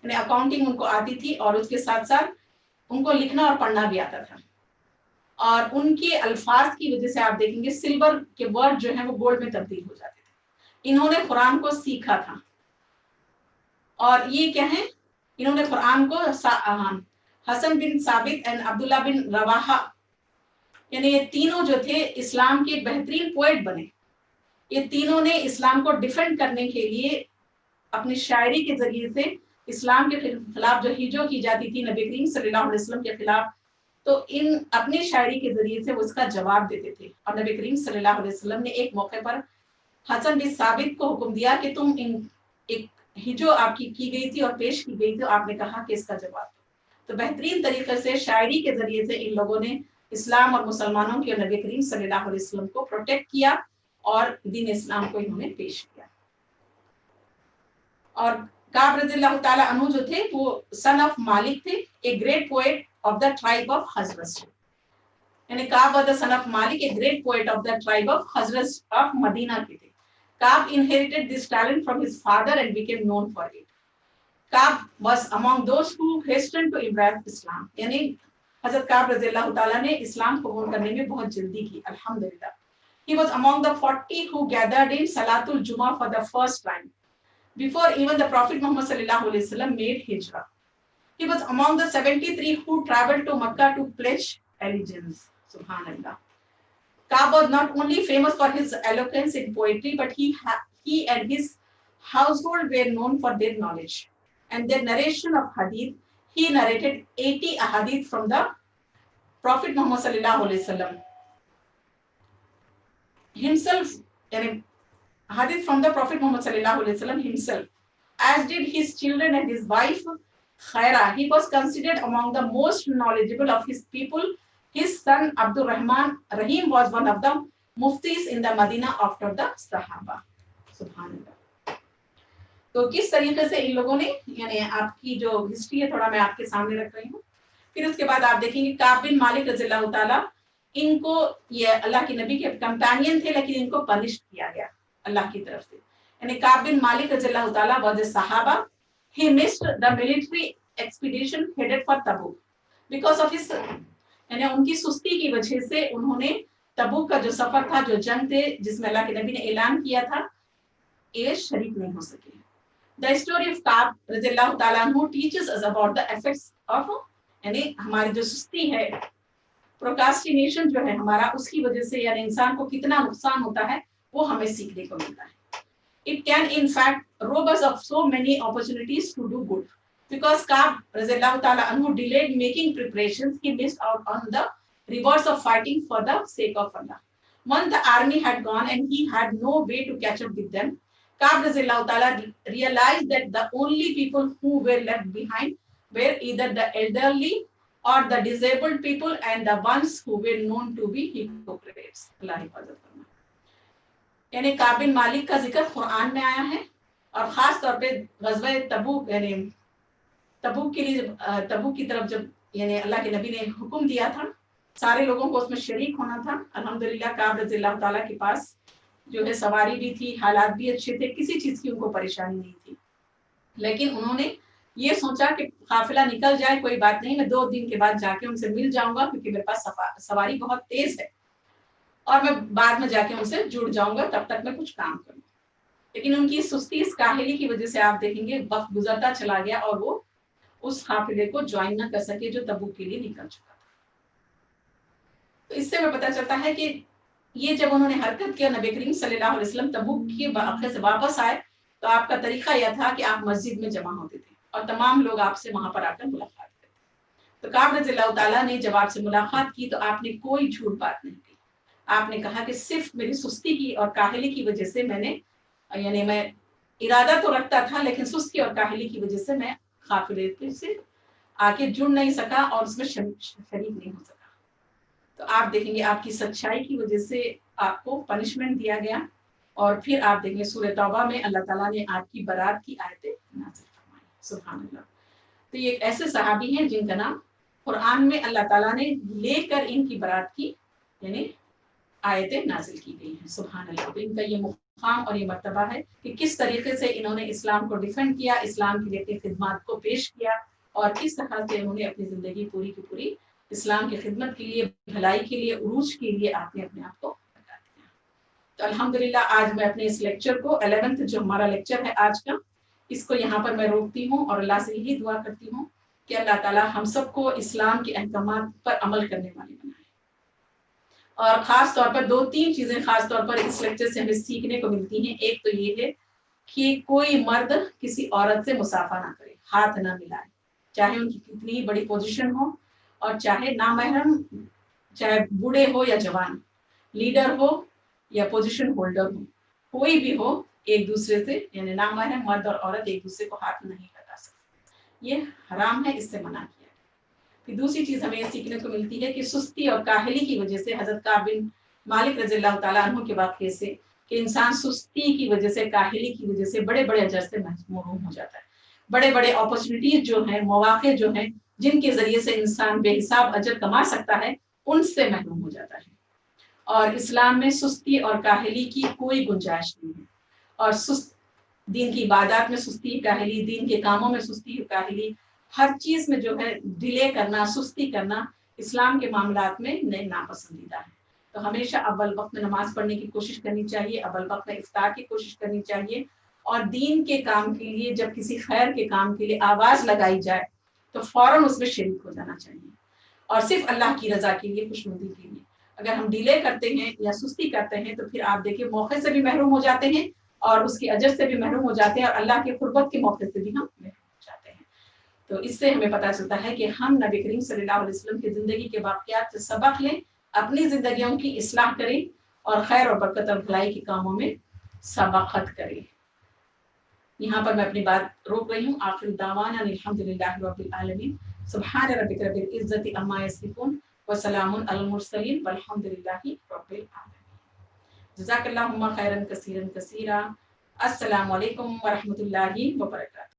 یعنی اکاؤنٹنگ ان کو آتی تھی، اور اس کے ساتھ ساتھ ان کو لکھنا اور پڑھنا بھی آتا تھا، اور ان کے الفاظ کی وجہ سے آپ دیکھیں گے سلور کے ورڈ جو ہیں وہ گولڈ میں تبدیل ہو جاتے تھے۔ انہوں نے قرآن کو سیکھا تھا، اور یہ کیا ہے، انہوں نے قرآن کو حسن بن ثابت اور عبداللہ بن رواحہ یعنی یہ تینوں جو تھے اسلام کے بہترین پوئٹ بنے۔ یہ تینوں نے اسلام کو ڈیفینڈ کرنے کے لیے اپنی شاعری کے ذریعے سے اسلام کے خلاف جو ہجو کی جاتی تھی نبی کریم صلی اللہ علیہ وسلم کے خلاف، تو ان اپنی شاعری کے ذریعے سے وہ اس کا جواب دیتے تھے. اور نبی کریم صلی اللہ علیہ وسلم نے ایک موقع پر حسن بن ثابت کو حکم دیا کہ تم ان ایک ہجو آپ کی گئی تھی اور پیش کی گئی تھی، آپ نے کہا کہ اس کا جواب. تو بہترین طریقے سے شاعری کے ذریعے سے ان لوگوں نے اسلام اور مسلمانوں کے اور نبی کریم صلی اللہ علیہ وسلم کو پروٹیکٹ کیا اور دین اسلام کو انہوں نے پیش کیا. اور کعب رضی اللہ تعالیٰ عنہ جو تھے وہ سن آف مالک تھے، ایک great poet of the tribe of حضرت. یعنی کعب واز دا سن آف مالک، ایک great poet of the tribe of حضرت آف مدینہ کے تھے. کعب inherited this talent from his father and became known for it. Kaab was among those who hastened to embrace Islam. یعنی حضرت کعب رضی اللہ تعالیٰ نے اسلام قبول کرنے میں بہت جلدی کی، الحمدللہ. He was among the 40 who gathered in Salatul Jummah for the first time, before even the Prophet Muhammad sallallahu alaihi wasallam made hijrah. He was among the 73 who traveled to Makkah to pledge allegiance. Subhanallah. Ka'b was not only famous for his eloquence in poetry, but he and his household were known for their knowledge and their narration of hadith. He narrated 80 ahadith from the Prophet Muhammad sallallahu alaihi wasallam himself, hadith from the Prophet Muhammad sallallahu alaihi wasallam himself, as did his children and his wife Khaira. He was considered among the most knowledgeable of his people. His son Abdul Rahman Rahim was one of the muftis in the Medina after the Sahaba. Subhanallah. تو کس طریقے سے ان لوگوں نے، یعنی آپ کی جو ہسٹری ہے تھوڑا میں آپ کے سامنے رکھ رہی ہوں. پھر اس کے بعد آپ دیکھیں گے کعب بن مالک رضی اللہ تعالیٰ، ان کو یہ اللہ کے نبی کے کمپینین تھے لیکن ان کو پنش کیا گیا اللہ کی طرف سے. یعنی کعب بن مالک رضی اللہ تعالیٰ was a صحابہ. He missed the military expedition headed for Tabuk because of his، یعنی ان کی سستی کی وجہ سے انہوں نے تبوک کا جو سفر تھا، جو جنگ تھے جس میں اللہ کے نبی نے اعلان کیا تھا، یہ شریک نہیں ہو سکے. The story of Ka'b رضی اللہ تعالیٰ عنہ teaches us about the effects of، یعنی ہماری جو سستی ہے، پروکاسٹینیشن جو ہے ہمارا، اس کی وجہ سے یعنی انسان کو کتنا نقصان ہوتا ہے وہ ہمیں سیکھنے کو ملتا ہے. It can in fact rob us of so many opportunities to do good. Because Ka'b رضی اللہ تعالیٰ عنہ delayed making preparations, he missed out on the rewards of fighting for the sake of Allah. Once the army had gone and he had no way to catch up with them, Ka'b رضی اللہ تعالیٰ realized that the only people who were left behind were either the elderly or the disabled people and the ones who were known to be hypocrites. اللہ حفاظت کرنا. یعنی کعب بن مالک کا ذکر قرآن میں آیا ہے، اور خاص طور پہ غزوہ تبوک، یعنی تبوک کے لیے تبوک کی طرف جب یعنی اللہ کے نبی نے حکم دیا تھا، سارے لوگوں کو اس میں شریک ہونا تھا. الحمدللہ کعب رضی اللہ تعالیٰ کے پاس جو ہے سواری بھی تھی، حالات بھی اچھے تھے، کسی چیز کی ان کو پریشانی نہیں تھی. لیکن انہوں نے یہ سوچا کہ قافلہ نکل جائے کوئی بات نہیں، میں 2 دن کے بعد جا کے ان سے مل جاؤں گا کیونکہ میرے پاس سواری بہت تیز ہے، اور میں بعد میں جا کے ان سے جڑ جاؤں گا، تب تک میں کچھ کام کروں. لیکن ان کی سستی، اس کاہلی کی وجہ سے آپ دیکھیں گے وقت گزرتا چلا گیا اور وہ اس قافلے کو جوائن نہ کر سکے جو تبوک کے لیے نکل چکا تھا. تو اس سے ہمیں پتہ چلتا ہے کہ یہ جب انہوں نے حرکت کیا، نبی کریم صلی اللہ علیہ وسلم تبوک کے واقعے سے واپس آئے، تو آپ کا طریقہ یہ تھا کہ آپ مسجد میں جمع ہوتے تھے اور تمام لوگ آپ سے وہاں پر آ کر ملاقات کرتے. تو کعب رضی اللہ تعالیٰ نے جب آپ سے ملاقات کی تو آپ نے کوئی جھوٹ بات نہیں کی. آپ نے کہا کہ صرف میری سستی کی اور کاہلی کی وجہ سے میں نے، یعنی میں ارادہ تو رکھتا تھا لیکن سستی اور کاہلی کی وجہ سے میں قافلے سے آ کے جڑ نہیں سکا اور اس میں شریک نہیں ہو سکا. تو آپ دیکھیں گے آپ کی سچائی کی وجہ سے آپ کو پنشمنٹ دیا گیا. اور پھر آپ دیکھیں گے سورہ توبہ میں اللہ تعالیٰ نے آپ کی برات کی آیتیں نازل فرمائی. سبحان اللہ. تو یہ ایسے صحابی ہیں جن کا نام قرآن میں اللہ تعالیٰ نے لے کر ان کی برات کی یعنی آیتیں نازل کی گئی ہیں. سبحان اللہ. تو ان کا یہ مقام اور یہ مرتبہ ہے کہ کس طریقے سے انہوں نے اسلام کو ڈیفینڈ کیا، اسلام کے لیے اپنی خدمات کو پیش کیا، اور کس طرح سے انہوں نے اپنی زندگی پوری کی پوری اسلام کی خدمت کے لیے، بھلائی کے لیے، عروج کے لیے آپ نے اپنے آپ کو لگا دیا. تو الحمدللہ آج میں اپنے اس لیکچر کو 11th جو ہمارا لیکچر ہے آج کا، اس کو یہاں پر میں روکتی ہوں اور اللہ سے یہی دعا کرتی ہوں کہ اللہ تعالیٰ ہم سب کو اسلام کے احکامات پر عمل کرنے والے بنائے. اور خاص طور پر 2-3 چیزیں خاص طور پر اس لیکچر سے ہمیں سیکھنے کو ملتی ہیں. ایک تو یہ ہے کہ کوئی مرد کسی عورت سے مصافحہ نہ کرے، ہاتھ نہ ملائے، چاہے ان کی کتنی بڑی پوزیشن ہو اور چاہے نامحرم، چاہے بوڑھے ہو یا جوان، لیڈر ہو یا پوزیشن ہولڈر ہو، کوئی بھی ہو، ایک دوسرے سے یعنی نامحرم مرد اور عورت ایک دوسرے کو ہاتھ نہیں لگا سکتے، یہ حرام ہے، اس سے منع کیا. پھر دوسری چیز ہمیں یہ سیکھنے کو ملتی ہے کہ سستی اور کاہلی کی وجہ سے حضرت کعب بن مالک رضی اللہ تعالیٰ عنہ کے واقعے سے کہ انسان سستی کی وجہ سے، کاہلی کی وجہ سے بڑے بڑے اجر سے محروم ہو جاتا ہے. بڑے بڑے اپرچونیٹیز جو ہیں، مواقع جو ہیں جن کے ذریعے سے انسان بے حساب اجر کما سکتا ہے، ان سے محروم ہو جاتا ہے. اور اسلام میں سستی اور کاہلی کی کوئی گنجائش نہیں ہے. اور دین کی عبادات میں سستی کاہلی، دین کے کاموں میں سستی کاہلی، ہر چیز میں جو ہے ڈیلے کرنا، سستی کرنا اسلام کے معاملات میں ناپسندیدہ ہے. تو ہمیشہ اول وقت میں نماز پڑھنے کی کوشش کرنی چاہیے، اول وقت میں افطار کی کوشش کرنی چاہیے، اور دین کے کام کے لیے جب کسی خیر کے کام کے لیے آواز لگائی جائے تو فوراً اس میں شریک ہو جانا چاہیے، اور صرف اللہ کی رضا کے لیے، خوشنودی کے لیے. اگر ہم ڈیلے کرتے ہیں یا سستی کرتے ہیں تو پھر آپ دیکھیں موقع سے بھی محروم ہو جاتے ہیں اور اس کی اجر سے بھی محروم ہو جاتے ہیں، اور اللہ کے قربت کے موقع سے بھی ہم محروم ہو جاتے ہیں. تو اس سے ہمیں پتہ چلتا ہے کہ ہم نبی کریم صلی اللہ علیہ وسلم کی زندگی کے واقعات سے سبق لیں، اپنی زندگیوں کی اصلاح کریں اور خیر اور برکت اور بھلائی کے کاموں میں سبقت کریں. یہاں پر میں اپنی بات روک رہی ہوں. آخر دعوانا الحمدللہ رب العالمین. سبحان ربک رب العزت عما یصفون وسلام علی المرسلین والحمد للہ رب العالمین. جزاک اللہم خیرا کثیرا کثیرا. السلام علیکم ورحمۃ اللہ وبرکاتہ.